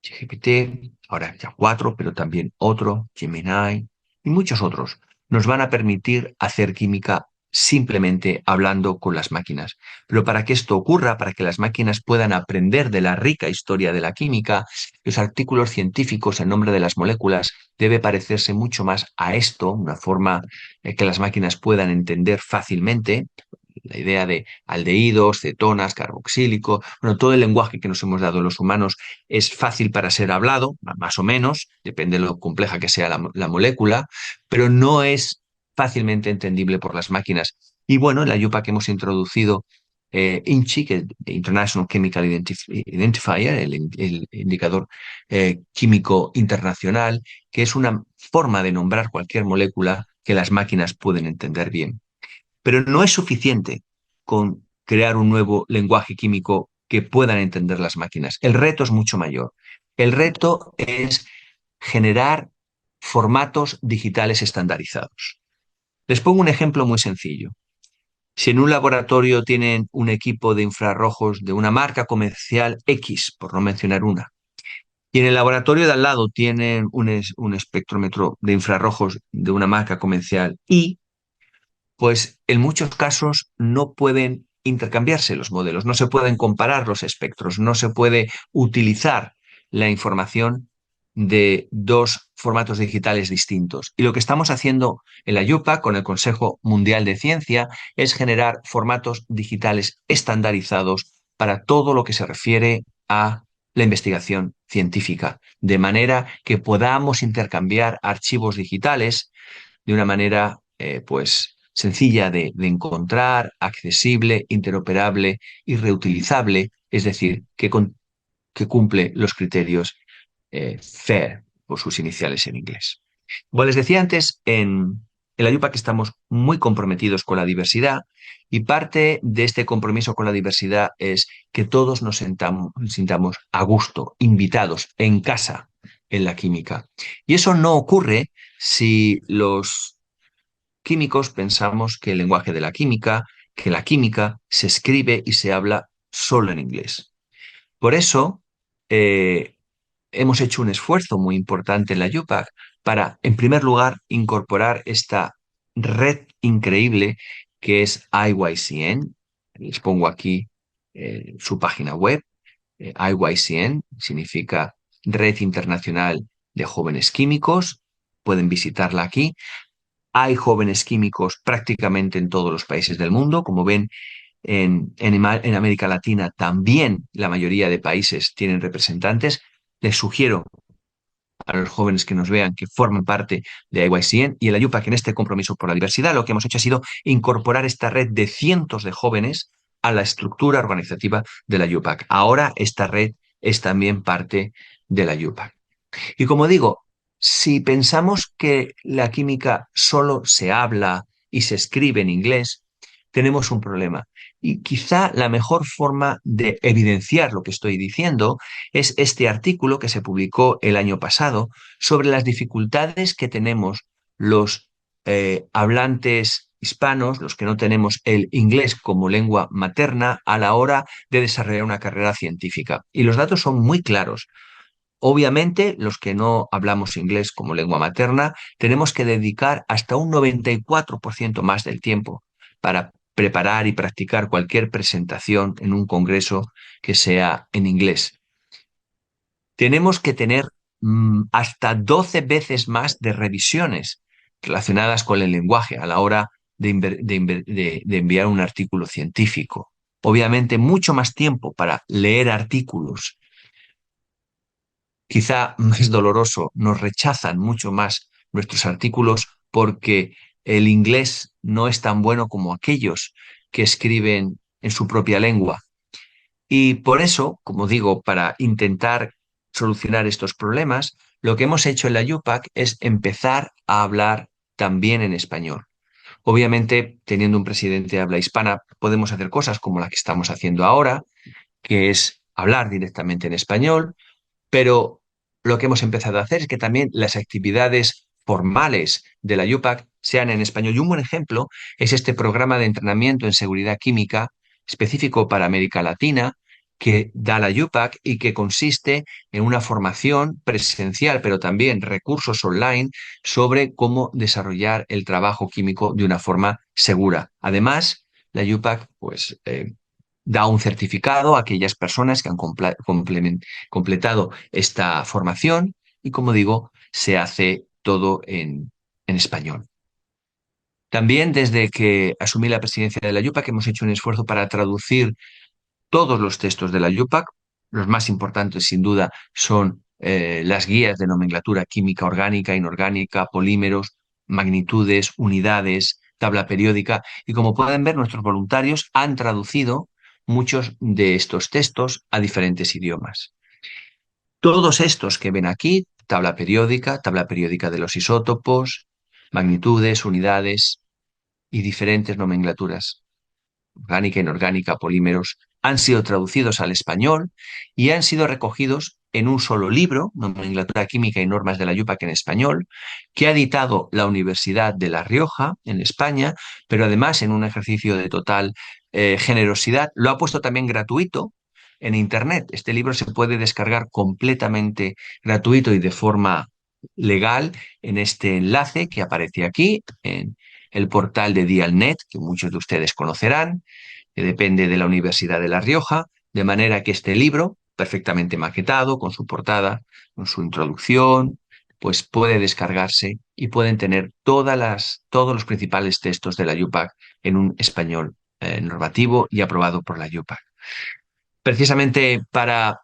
ChatGPT, ahora ya cuatro, pero también otro, Gemini y muchos otros, nos van a permitir hacer química simplemente hablando con las máquinas. Pero para que esto ocurra, para que las máquinas puedan aprender de la rica historia de la química, los artículos científicos en nombre de las moléculas debe parecerse mucho más a esto, una forma que las máquinas puedan entender fácilmente, la idea de aldehídos, cetonas, carboxílico, bueno, todo el lenguaje que nos hemos dado los humanos es fácil para ser hablado, más o menos, depende de lo compleja que sea la molécula, pero no es fácilmente entendible por las máquinas. Y bueno, en la IUPAC hemos introducido INCHI, que es International Chemical Identifier, el indicador químico internacional, que es una forma de nombrar cualquier molécula que las máquinas pueden entender bien. Pero no es suficiente con crear un nuevo lenguaje químico que puedan entender las máquinas. El reto es mucho mayor. El reto es generar formatos digitales estandarizados. Les pongo un ejemplo muy sencillo. Si en un laboratorio tienen un equipo de infrarrojos de una marca comercial X, por no mencionar una, y en el laboratorio de al lado tienen un espectrómetro de infrarrojos de una marca comercial Y, pues en muchos casos no pueden intercambiarse los modelos, no se pueden comparar los espectros, no se puede utilizar la información de dos formatos digitales distintos. Y lo que estamos haciendo en la IUPAC con el Consejo Mundial de Ciencia es generar formatos digitales estandarizados para todo lo que se refiere a la investigación científica, de manera que podamos intercambiar archivos digitales de una manera, pues, sencilla de encontrar, accesible, interoperable y reutilizable, es decir, que cumple los criterios FAIR, por sus iniciales en inglés. Como les decía antes, en la IUPAC estamos muy comprometidos con la diversidad y parte de este compromiso con la diversidad es que todos nos sintamos a gusto, invitados, en casa en la química. Y eso no ocurre si los químicos pensamos que el lenguaje de la química, que la química se escribe y se habla solo en inglés. Por eso, eh, hemos hecho un esfuerzo muy importante en la UPAC para, en primer lugar, incorporar esta red increíble que es IYCN. Les pongo aquí su página web. IYCN significa Red Internacional de Jóvenes Químicos. Pueden visitarla aquí. Hay jóvenes químicos prácticamente en todos los países del mundo. Como ven, en América Latina también la mayoría de países tienen representantes. Les sugiero a los jóvenes que nos vean que formen parte de IYCN y el AYUPAC en este compromiso por la diversidad. Lo que hemos hecho ha sido incorporar esta red de cientos de jóvenes a la estructura organizativa de la AYUPAC. Ahora esta red es también parte de la AYUPAC. Y como digo, si pensamos que la química solo se habla y se escribe en inglés, tenemos un problema. Y quizá la mejor forma de evidenciar lo que estoy diciendo es este artículo que se publicó el año pasado sobre las dificultades que tenemos los hablantes hispanos, los que no tenemos el inglés como lengua materna, a la hora de desarrollar una carrera científica. Y los datos son muy claros. Obviamente, los que no hablamos inglés como lengua materna, tenemos que dedicar hasta un 94% más del tiempo para preparar y practicar cualquier presentación en un congreso que sea en inglés. Tenemos que tener hasta 12 veces más de revisiones relacionadas con el lenguaje a la hora de enviar un artículo científico. Obviamente, mucho más tiempo para leer artículos. Quizá más doloroso, nos rechazan mucho más nuestros artículos porque el inglés no es tan bueno como aquellos que escriben en su propia lengua. Y por eso, como digo, para intentar solucionar estos problemas, lo que hemos hecho en la UPAC es empezar a hablar también en español. Obviamente, teniendo un presidente de habla hispana, podemos hacer cosas como la que estamos haciendo ahora, que es hablar directamente en español, pero lo que hemos empezado a hacer es que también las actividades formales de la UPAC sean en español. Y un buen ejemplo es este programa de entrenamiento en seguridad química específico para América Latina que da la UPAC y que consiste en una formación presencial, pero también recursos online sobre cómo desarrollar el trabajo químico de una forma segura. Además, la UPAC, pues, da un certificado a aquellas personas que han completado esta formación y, como digo, se hace todo en español. También desde que asumí la presidencia de la UPAC hemos hecho un esfuerzo para traducir todos los textos de la UPAC. Los más importantes, sin duda, son las guías de nomenclatura química orgánica, inorgánica, polímeros, magnitudes, unidades, tabla periódica. Y como pueden ver, nuestros voluntarios han traducido muchos de estos textos a diferentes idiomas. Todos estos que ven aquí, tabla periódica de los isótopos, magnitudes, unidades y diferentes nomenclaturas orgánica, inorgánica, polímeros, han sido traducidos al español y han sido recogidos en un solo libro, Nomenclatura Química y Normas de la UPAC en español, que ha editado la Universidad de La Rioja en España, pero además en un ejercicio de total generosidad, lo ha puesto también gratuito en Internet. Este libro se puede descargar completamente gratuito y de forma legal en este enlace que aparece aquí, en el portal de Dialnet, que muchos de ustedes conocerán, que depende de la Universidad de La Rioja, de manera que este libro, perfectamente maquetado, con su portada, con su introducción, pues puede descargarse y pueden tener todos los principales textos de la UPAC en un español normativo y aprobado por la UPAC. Precisamente para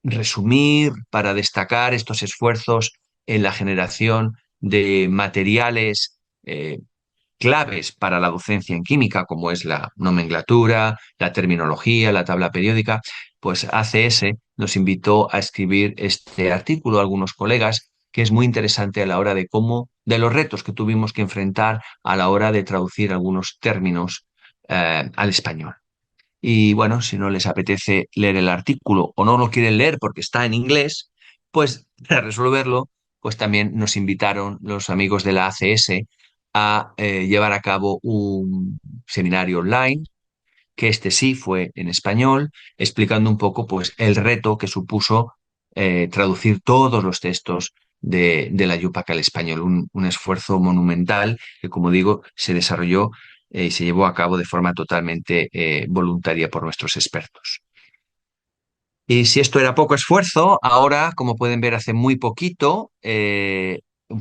resumir, para destacar estos esfuerzos en la generación de materiales claves para la docencia en química, como es la nomenclatura, la terminología, la tabla periódica, pues ACS nos invitó a escribir este artículo a algunos colegas, que es muy interesante a la hora de los retos que tuvimos que enfrentar a la hora de traducir algunos términos al español. Y bueno, si no les apetece leer el artículo o no lo quieren leer porque está en inglés, pues para resolverlo, pues también nos invitaron los amigos de la ACS a llevar a cabo un seminario online, que este sí fue en español, explicando un poco pues el reto que supuso traducir todos los textos de la UPAC al español, un esfuerzo monumental que, como digo, se desarrolló y se llevó a cabo de forma totalmente voluntaria por nuestros expertos. Y si esto era poco esfuerzo, ahora, como pueden ver, hace muy poquito,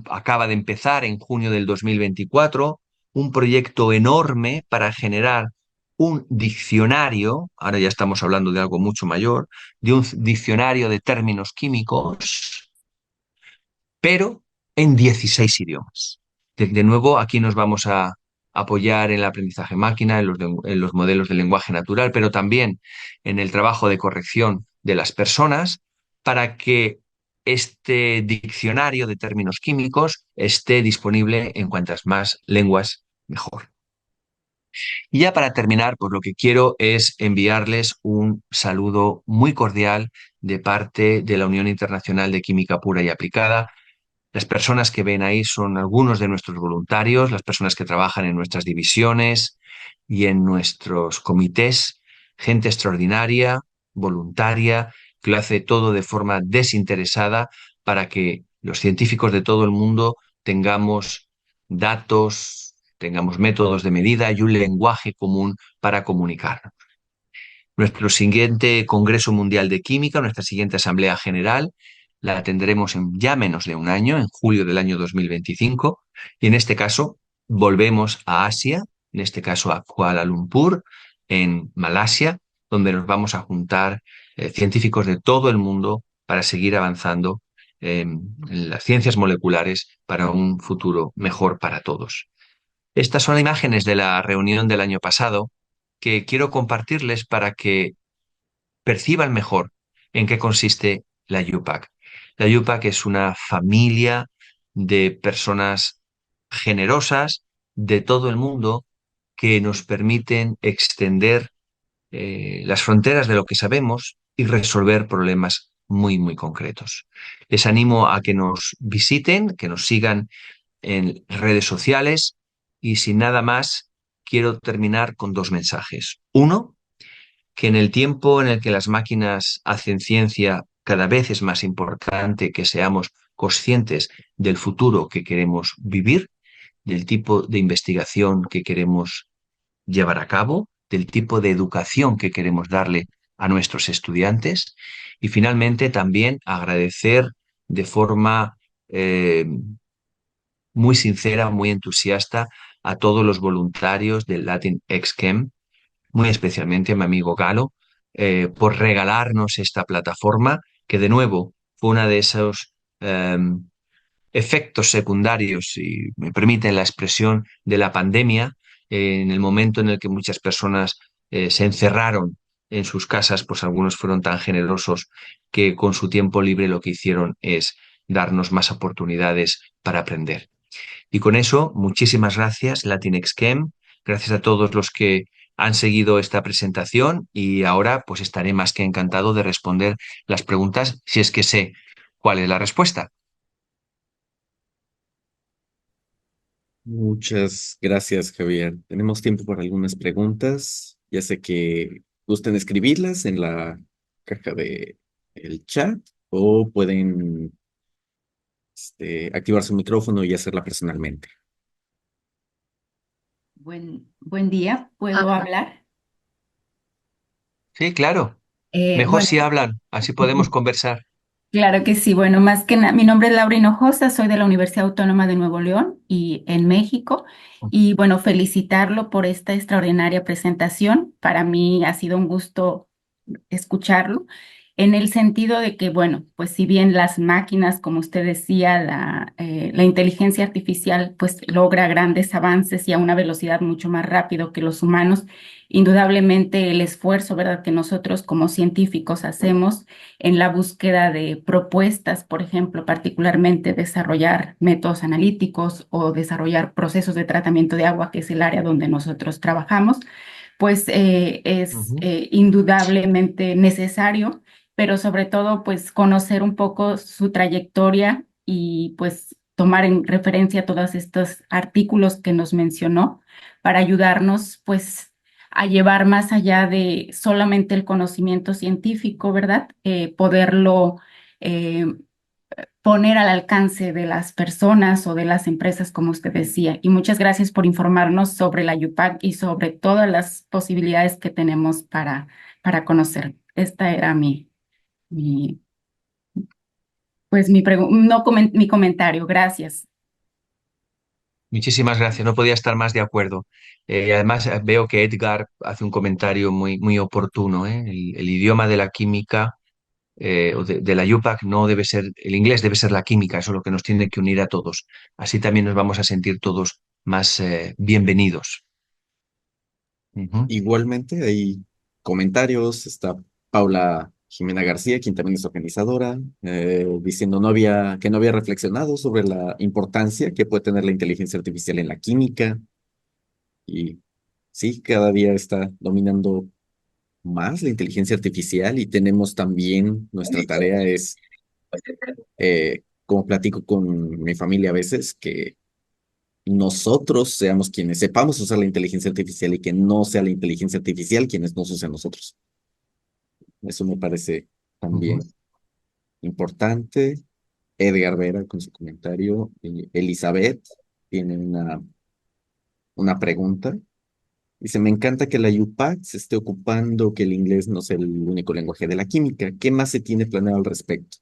acaba de empezar en junio del 2024, un proyecto enorme para generar un diccionario, ahora ya estamos hablando de algo mucho mayor, de un diccionario de términos químicos, pero en 16 idiomas. De nuevo, aquí nos vamos a apoyar en el aprendizaje máquina, en los modelos de lenguaje natural, pero también en el trabajo de corrección de las personas para que este diccionario de términos químicos esté disponible en cuantas más lenguas mejor. Y ya para terminar, pues lo que quiero es enviarles un saludo muy cordial de parte de la Unión Internacional de Química Pura y Aplicada. Las personas que ven ahí son algunos de nuestros voluntarios, las personas que trabajan en nuestras divisiones y en nuestros comités, gente extraordinaria, voluntaria, que lo hace todo de forma desinteresada para que los científicos de todo el mundo tengamos datos, tengamos métodos de medida y un lenguaje común para comunicarnos. Nuestro siguiente Congreso Mundial de Química, nuestra siguiente Asamblea General, la tendremos en ya menos de un año, en julio del año 2025, y en este caso volvemos a Asia, en este caso a Kuala Lumpur, en Malasia, donde nos vamos a juntar científicos de todo el mundo para seguir avanzando en las ciencias moleculares para un futuro mejor para todos. Estas son imágenes de la reunión del año pasado que quiero compartirles para que perciban mejor en qué consiste la UPAC. La UPAC es una familia de personas generosas de todo el mundo que nos permiten extender las fronteras de lo que sabemos y resolver problemas muy, muy concretos. Les animo a que nos visiten, que nos sigan en redes sociales y sin nada más, quiero terminar con dos mensajes. Uno, que en el tiempo en el que las máquinas hacen ciencia, cada vez es más importante que seamos conscientes del futuro que queremos vivir, del tipo de investigación que queremos llevar a cabo, del tipo de educación que queremos darle a nuestros estudiantes y finalmente también agradecer de forma muy sincera, muy entusiasta a todos los voluntarios del Latin XChem, muy especialmente a mi amigo Galo, por regalarnos esta plataforma, que de nuevo fue una de esos efectos secundarios, si me permiten la expresión, de la pandemia, en el momento en el que muchas personas se encerraron en sus casas, pues algunos fueron tan generosos que con su tiempo libre lo que hicieron es darnos más oportunidades para aprender. Y con eso, muchísimas gracias, Latinexchem. Gracias a todos los que han seguido esta presentación y ahora pues estaré más que encantado de responder las preguntas si es que sé cuál es la respuesta. Muchas gracias, Javier. Tenemos tiempo para algunas preguntas. Ya sé que gusten escribirlas en la caja de el chat o pueden activar su micrófono y hacerla personalmente. Buen día, ¿puedo hablar? Sí, claro. Mejor Bueno, si hablan, así podemos conversar. claro que sí. Bueno, más que nada, mi nombre es Laura Hinojosa, soy de la Universidad Autónoma de Nuevo León y en México. Y bueno, felicitarlo por esta extraordinaria presentación. Para mí ha sido un gusto escucharlo, en el sentido de que, bueno, pues si bien las máquinas, como usted decía, la inteligencia artificial, pues logra grandes avances y a una velocidad mucho más rápido que los humanos, indudablemente el esfuerzo, ¿verdad?, que nosotros como científicos hacemos en la búsqueda de propuestas, por ejemplo, particularmente desarrollar métodos analíticos o desarrollar procesos de tratamiento de agua, que es el área donde nosotros trabajamos, pues es Ujú. indudablemente necesario, pero sobre todo pues conocer un poco su trayectoria y pues tomar en referencia todos estos artículos que nos mencionó para ayudarnos pues a llevar más allá de solamente el conocimiento científico, ¿verdad? Poderlo eh, poner al alcance de las personas o de las empresas, como usted decía. Y muchas gracias por informarnos sobre la UPAC y sobre todas las posibilidades que tenemos para conocer. Esta era mi, pues no mi comentario. Gracias. Muchísimas gracias, no podía estar más de acuerdo. Y además veo que Edgar hace un comentario muy, muy oportuno, ¿eh? El idioma de la química o de la UPAC no debe ser, el inglés debe ser la química, eso es lo que nos tiene que unir a todos. Así también nos vamos a sentir todos más bienvenidos. Ujú. Igualmente hay comentarios. Está Paula Jimena García, quien también es organizadora, diciendo que no había reflexionado sobre la importancia que puede tener la inteligencia artificial en la química. Sí, cada día está dominando más la inteligencia artificial y tenemos también, nuestra tarea es, como platico con mi familia a veces, que nosotros seamos quienes sepamos usar la inteligencia artificial y que no sea la inteligencia artificial quienes nos usen a nosotros. Eso me parece Ujú. también importante. Edgar Vera con su comentario. Elizabeth tiene una pregunta. Dice, me encanta que la UPAC se esté ocupando que el inglés no sea el único lenguaje de la química. ¿Qué más se tiene planeado al respecto?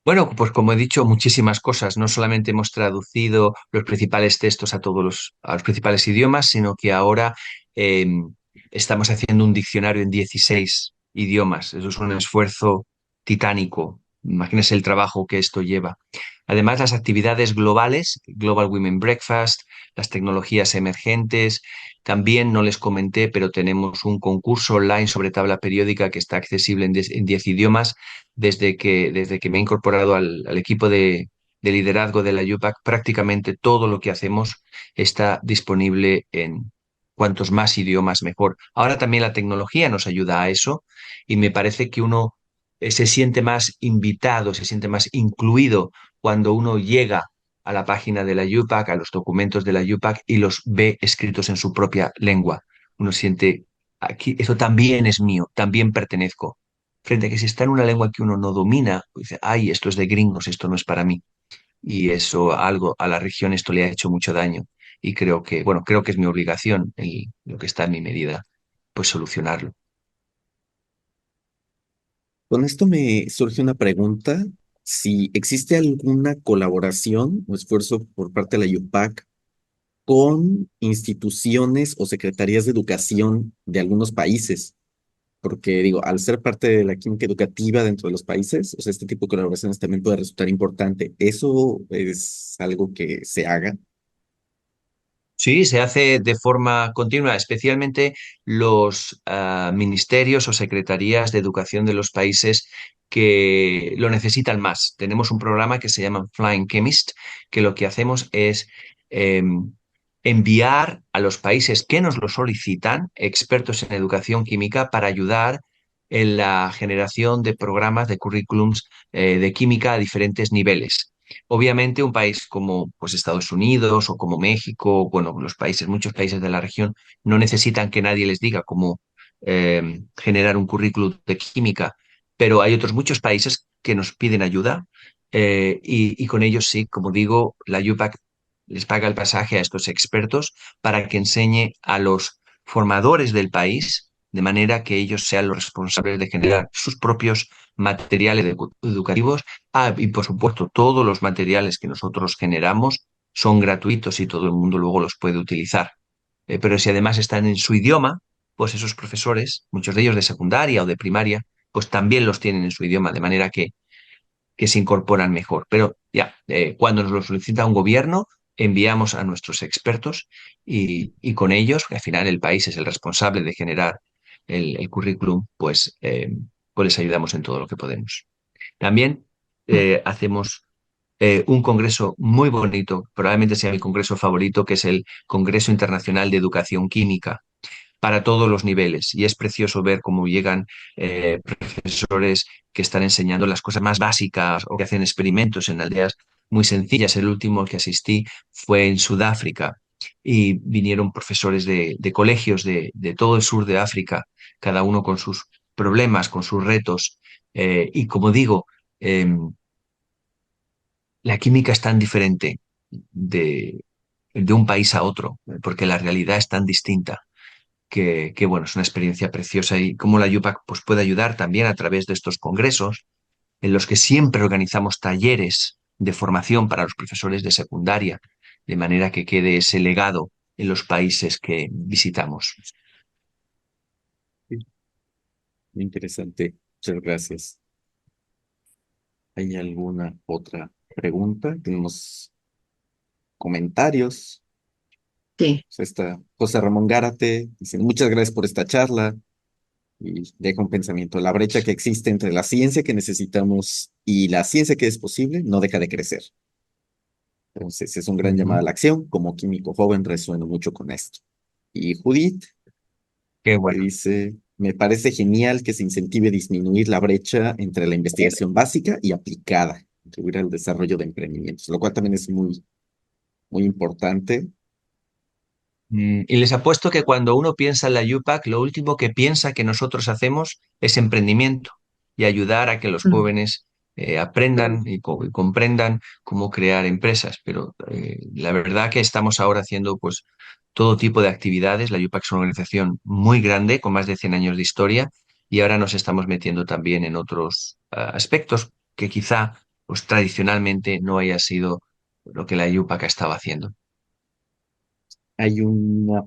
Bueno, pues como he dicho, muchísimas cosas. No solamente hemos traducido los principales textos a los principales idiomas, sino que ahora eh, estamos haciendo un diccionario en 16 idiomas. Eso es un esfuerzo titánico. Imagínense el trabajo que esto lleva. Además, las actividades globales, Global Women Breakfast, las tecnologías emergentes, también no les comenté, pero tenemos un concurso online sobre tabla periódica que está accesible en 10 idiomas desde que me he incorporado al equipo de liderazgo de la UPAC, prácticamente todo lo que hacemos está disponible en cuantos más idiomas mejor. Ahora también la tecnología nos ayuda a eso y me parece que uno se siente más invitado, se siente más incluido cuando uno llega a la página de la UPAC, a los documentos de la UPAC y los ve escritos en su propia lengua. Uno siente, aquí, eso también es mío, también pertenezco. Frente a que si está en una lengua que uno no domina, pues dice, ay, esto es de gringos, esto no es para mí. Y eso algo a la región esto le ha hecho mucho daño. Y creo que es mi obligación, lo que está en mi medida, pues solucionarlo. Con esto me surge una pregunta. Si existe alguna colaboración o esfuerzo por parte de la UPAC con instituciones o secretarías de educación de algunos países, porque digo, al ser parte de la química educativa dentro de los países, o sea, este tipo de colaboraciones también puede resultar importante. ¿Eso es algo que se haga? Sí, se hace de forma continua, especialmente los ministerios o secretarías de educación de los países que lo necesitan más. Tenemos un programa que se llama Flying Chemist, que lo que hacemos es enviar a los países que nos lo solicitan expertos en educación química para ayudar en la generación de programas de currículums de química a diferentes niveles. Obviamente, un país como pues, Estados Unidos o como México, bueno, muchos países de la región no necesitan que nadie les diga cómo generar un currículum de química, pero hay otros muchos países que nos piden ayuda y con ellos sí, como digo, la UPAC les paga el pasaje a estos expertos para que enseñe a los formadores del país de manera que ellos sean los responsables de generar sus propios materiales educativos. Y por supuesto, todos los materiales que nosotros generamos son gratuitos y todo el mundo luego los puede utilizar. Pero si además están en su idioma, pues esos profesores, muchos de ellos de secundaria o de primaria, pues también los tienen en su idioma, de manera que se incorporan mejor. Pero ya, cuando nos lo solicita un gobierno, enviamos a nuestros expertos y con ellos, que al final el país es el responsable de generar el currículum, pues les ayudamos en todo lo que podemos. También hacemos un congreso muy bonito, probablemente sea mi congreso favorito, que es el Congreso Internacional de Educación Química para todos los niveles. Y es precioso ver cómo llegan profesores que están enseñando las cosas más básicas o que hacen experimentos en aldeas muy sencillas. El último al que asistí fue en Sudáfrica y vinieron profesores de colegios de todo el sur de África, cada uno con sus problemas, con sus retos. Y como digo, la química es tan diferente de un país a otro, porque la realidad es tan distinta bueno, es una experiencia preciosa y cómo la UPAC pues, puede ayudar también a través de estos congresos en los que siempre organizamos talleres de formación para los profesores de secundaria, de manera que quede ese legado en los países que visitamos. Sí, muy interesante. Muchas gracias. ¿Hay alguna otra pregunta? Tenemos comentarios. Sí, Pues está José Ramón Gárate, dice, muchas gracias por esta charla y deja un pensamiento. La brecha que existe entre la ciencia que necesitamos y la ciencia que es posible no deja de crecer. Entonces es un gran llamado Ujú. a la acción. Como químico joven resueno mucho con esto. Y Judith Qué me bueno. dice, me parece genial que se incentive disminuir la brecha entre la investigación básica y aplicada, contribuir al desarrollo de emprendimientos, lo cual también es muy, muy importante. Y les apuesto que cuando uno piensa en la UPAC, lo último que piensa que nosotros hacemos es emprendimiento y ayudar a que los Mm. jóvenes aprendan y comprendan cómo crear empresas. Pero la verdad que estamos ahora haciendo pues todo tipo de actividades. La UPAC es una organización muy grande, con más de 100 años de historia, y ahora nos estamos metiendo también en otros aspectos que quizá pues tradicionalmente no haya sido lo que la UPAC estaba haciendo. Hay una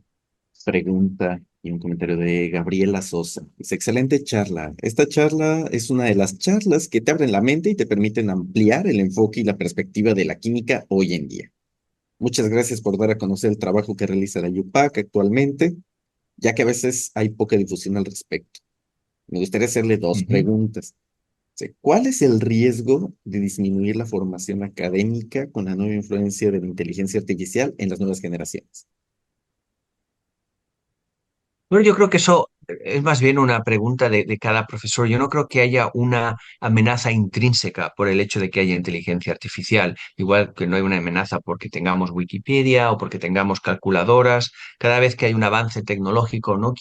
pregunta y un comentario de Gabriela Sosa. Dice, excelente charla. Esta charla es una de las charlas que te abren la mente y te permiten ampliar el enfoque y la perspectiva de la química hoy en día. Muchas gracias por dar a conocer el trabajo que realiza la UPAC actualmente, ya que a veces hay poca difusión al respecto. Me gustaría hacerle dos Ujú. preguntas. Sí, ¿cuál es el riesgo de disminuir la formación académica con la nueva influencia de la inteligencia artificial en las nuevas generaciones? Bueno, yo creo que eso es más bien una pregunta de cada profesor. Yo no creo que haya una amenaza intrínseca por el hecho de que haya inteligencia artificial, igual que no hay una amenaza porque tengamos Wikipedia o porque tengamos calculadoras. Cada vez que hay un avance tecnológico, no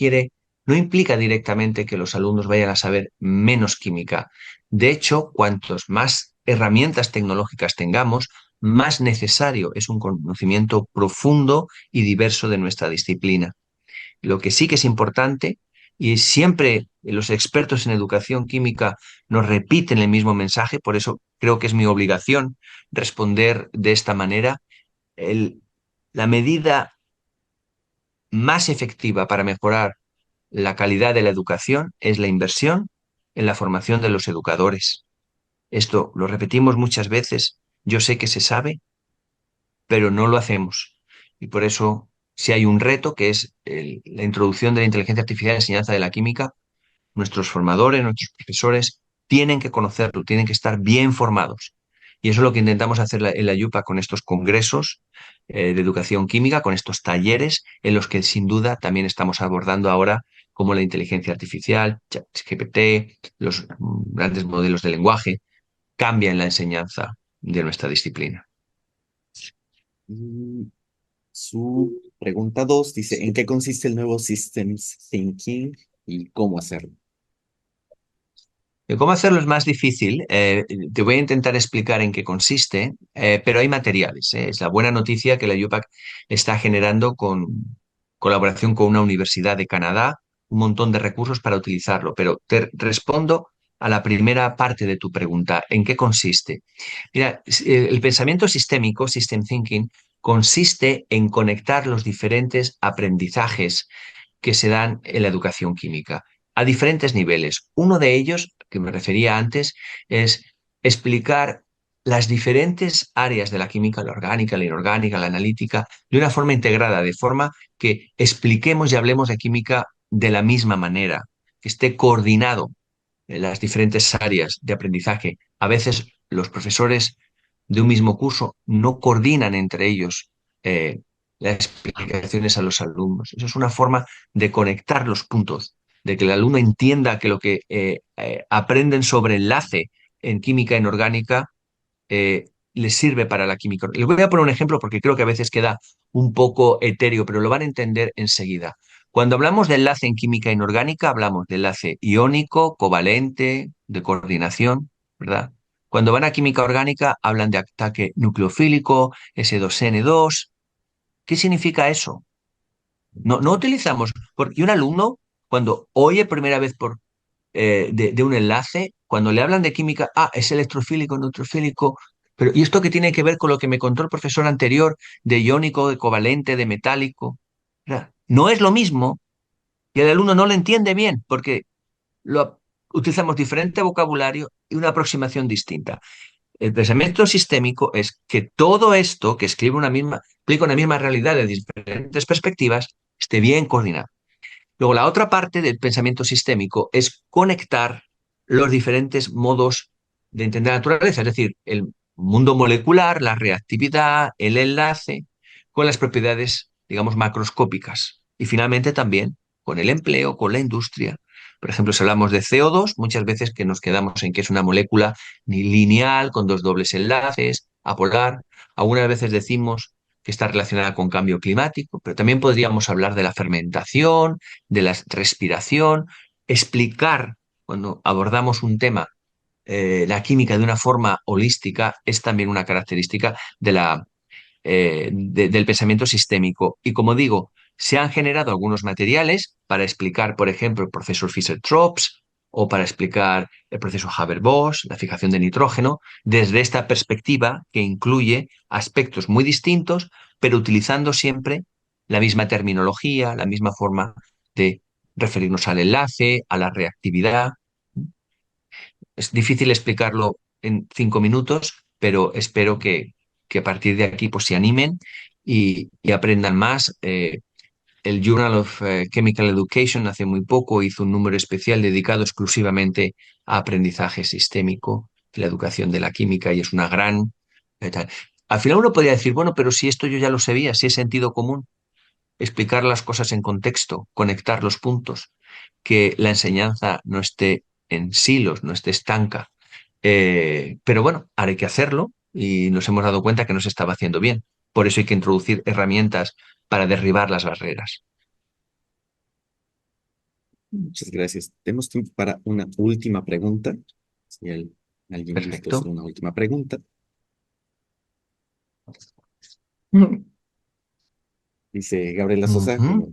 implica directamente que los alumnos vayan a saber menos química. De hecho, cuantos más herramientas tecnológicas tengamos, más necesario es un conocimiento profundo y diverso de nuestra disciplina. Lo que sí que es importante, y siempre los expertos en educación química nos repiten el mismo mensaje, por eso creo que es mi obligación responder de esta manera, el- la medida más efectiva para mejorar la calidad de la educación es la inversión en la formación de los educadores. Esto lo repetimos muchas veces, yo sé que se sabe, pero no lo hacemos. Y por eso, si hay un reto, que es la introducción de la inteligencia artificial en la enseñanza de la química, nuestros formadores, nuestros profesores tienen que conocerlo, tienen que estar bien formados. Y eso es lo que intentamos hacer en la YUPA con estos congresos de educación química, con estos talleres en los que sin duda también estamos abordando ahora como la inteligencia artificial, ChatGPT, los grandes modelos de lenguaje, cambian la enseñanza de nuestra disciplina. Y su pregunta 2 dice, ¿en qué consiste el nuevo Systems Thinking y cómo hacerlo? ¿Cómo hacerlo es más difícil? Te voy a intentar explicar en qué consiste, pero hay materiales. Es la buena noticia que la UPAC está generando con colaboración con una universidad de Canadá un montón de recursos para utilizarlo. Pero te respondo a la primera parte de tu pregunta. ¿En qué consiste? Mira, el pensamiento sistémico, System Thinking, consiste en conectar los diferentes aprendizajes que se dan en la educación química a diferentes niveles. Uno de ellos, que me refería antes, es explicar las diferentes áreas de la química, la orgánica, la inorgánica, la analítica, de una forma integrada, de forma que expliquemos y hablemos de química de la misma manera, que esté coordinado en las diferentes áreas de aprendizaje. A veces los profesores de un mismo curso no coordinan entre ellos eh, las explicaciones a los alumnos. Eso es una forma de conectar los puntos, de que el alumno entienda que lo que aprenden sobre enlace en química inorgánica les sirve para la química. Les voy a poner un ejemplo porque creo que a veces queda un poco etéreo, pero lo van a entender enseguida. Cuando hablamos de enlace en química inorgánica, hablamos de enlace iónico, covalente, de coordinación, ¿verdad? Cuando van a química orgánica, hablan de ataque nucleofílico, S2N2. ¿Qué significa eso? No utilizamos, porque un alumno, cuando oye primera vez de un enlace, cuando le hablan de química, es electrofílico, neutrofílico, pero ¿y esto qué tiene que ver con lo que me contó el profesor anterior de iónico, de covalente, de metálico? ¿Verdad? No es lo mismo y el alumno no lo entiende bien porque utilizamos diferente vocabulario y una aproximación distinta. El pensamiento sistémico es que todo esto que explica una misma realidad de diferentes perspectivas esté bien coordinado. Luego, la otra parte del pensamiento sistémico es conectar los diferentes modos de entender la naturaleza, es decir, mundo molecular, la reactividad, el enlace, con las propiedades, digamos, macroscópicas. Y finalmente también con el empleo, con la industria. Por ejemplo, si hablamos de CO2, muchas veces que nos quedamos en que es una molécula ni lineal, con dos dobles enlaces, apolar. Algunas veces decimos que está relacionada con cambio climático, pero también podríamos hablar de la fermentación, de la respiración, explicar cuando abordamos un tema la química de una forma holística es también una característica del pensamiento sistémico. Y como digo, se han generado algunos materiales para explicar, por ejemplo, el proceso Fischer-Tropsch o para explicar el proceso Haber-Bosch, la fijación de nitrógeno, desde esta perspectiva que incluye aspectos muy distintos, pero utilizando siempre la misma terminología, la misma forma de referirnos al enlace, a la reactividad. Es difícil explicarlo en 5 minutos, pero espero que a partir de aquí pues, se animen y aprendan más. El Journal of Chemical Education hace muy poco hizo un número especial dedicado exclusivamente a aprendizaje sistémico, la educación de la química, y es una gran... tal. Al final uno podría decir, bueno, pero si esto yo ya lo sabía, si es sentido común, explicar las cosas en contexto, conectar los puntos, que la enseñanza no esté en silos, no esté estanca. Pero bueno, ahora hay que hacerlo y nos hemos dado cuenta que no se estaba haciendo bien. Por eso hay que introducir herramientas para derribar las barreras. Muchas gracias. Tenemos tiempo para una última pregunta. Si alguien gusta hacer Perfecto. una última pregunta. Dice Gabriela Sosa Ujú. como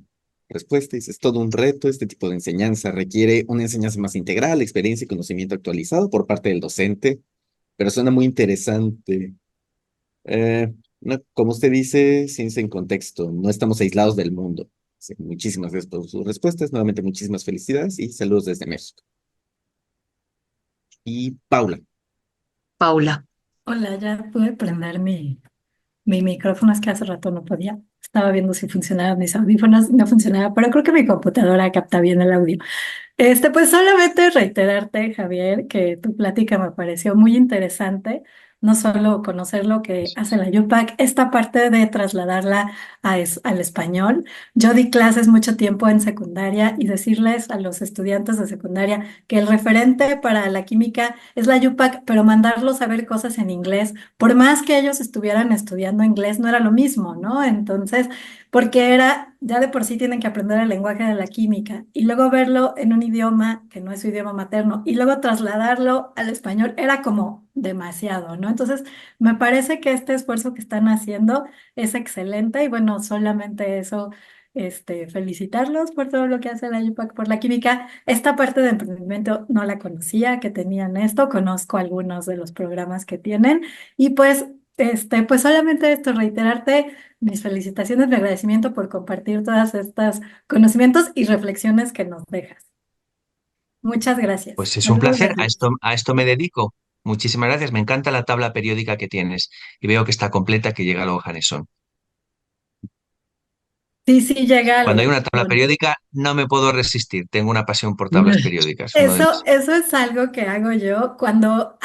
respuesta, dice, es todo un reto, este tipo de enseñanza requiere una enseñanza más integral, experiencia y conocimiento actualizado por parte del docente, pero suena muy interesante. Como usted dice, ciencia en contexto, no estamos aislados del mundo. Sí, muchísimas gracias por sus respuestas, nuevamente muchísimas felicidades y saludos desde México. Y Paula, Paula. Hola, ya pude prender mi micrófono, es que hace rato no podía. Estaba viendo si funcionaban mis audífonos, no funcionaba, pero creo que mi computadora capta bien el audio. Pues solamente reiterarte, Javier, que tu plática me pareció muy interesante, no solo conocer lo que hace la UPAC, esta parte de trasladarla al español. Yo di clases mucho tiempo en secundaria y decirles a los estudiantes de secundaria que el referente para la química es la UPAC, pero mandarlos a ver cosas en inglés, por más que ellos estuvieran estudiando inglés, no era lo mismo, ¿no? Entonces, porque ya de por sí tienen que aprender el lenguaje de la química y luego verlo en un idioma que no es su idioma materno y luego trasladarlo al español era como demasiado, ¿no? Entonces, me parece que este esfuerzo que están haciendo es excelente y bueno, solamente eso, felicitarlos por todo lo que hace la UPAC por la química. Esta parte de emprendimiento no la conocía, que tenían esto, conozco algunos de los programas que tienen y pues solamente esto, reiterarte mis felicitaciones, mi agradecimiento por compartir todas estas conocimientos y reflexiones que nos dejas. Muchas gracias. Pues es un Saludos placer, desde a esto me dedico. Muchísimas gracias, me encanta la tabla periódica que tienes y veo que está completa, que llega a lo Janesón. Sí, sí, llega a la Cuando hay una tabla lección. periódica no me puedo resistir, tengo una pasión por tablas periódicas, uno de mis... Eso es algo que hago yo cuando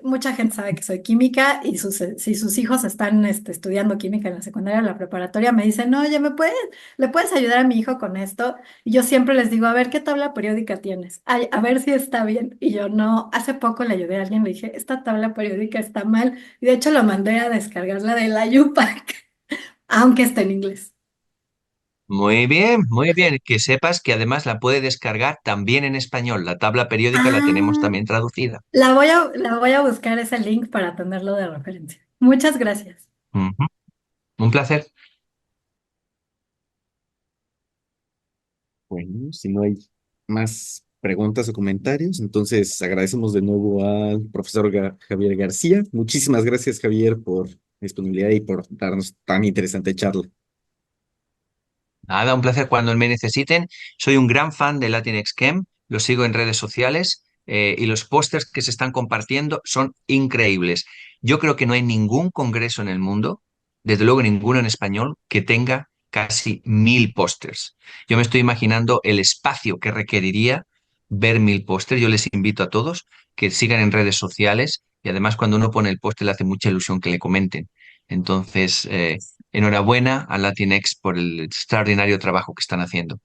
mucha gente sabe que soy química y si sus hijos están estudiando química en la secundaria o la preparatoria, me dicen, oye, le puedes ayudar a mi hijo con esto? Y yo siempre les digo, a ver, ¿qué tabla periódica tienes? Ay, a ver si está bien. Y yo no, hace poco le ayudé a alguien, le dije, esta tabla periódica está mal. Y de hecho lo mandé a descargarla de la UPAC, aunque esté en inglés. Muy bien, que sepas que además la puede descargar también en español, la tabla periódica la tenemos Ah, también traducida. la voy a buscar ese link para tenerlo de referencia. Muchas gracias. Ujú. Un placer. bueno, si no hay más preguntas o comentarios, entonces agradecemos de nuevo al profesor Javier García. Muchísimas gracias, Javier, por disponibilidad y por darnos tan interesante charla. Nada, un placer cuando me necesiten. Soy un gran fan de Latinx Chem, lo sigo en redes sociales y los pósters que se están compartiendo son increíbles. Yo creo que no hay ningún congreso en el mundo, desde luego ninguno en español, que tenga casi 1000 pósters. Yo me estoy imaginando el espacio que requeriría ver 1000 pósters. Yo les invito a todos que sigan en redes sociales Y además cuando uno pone el post le hace mucha ilusión que le comenten. Entonces, enhorabuena a Latinx por el extraordinario trabajo que están haciendo.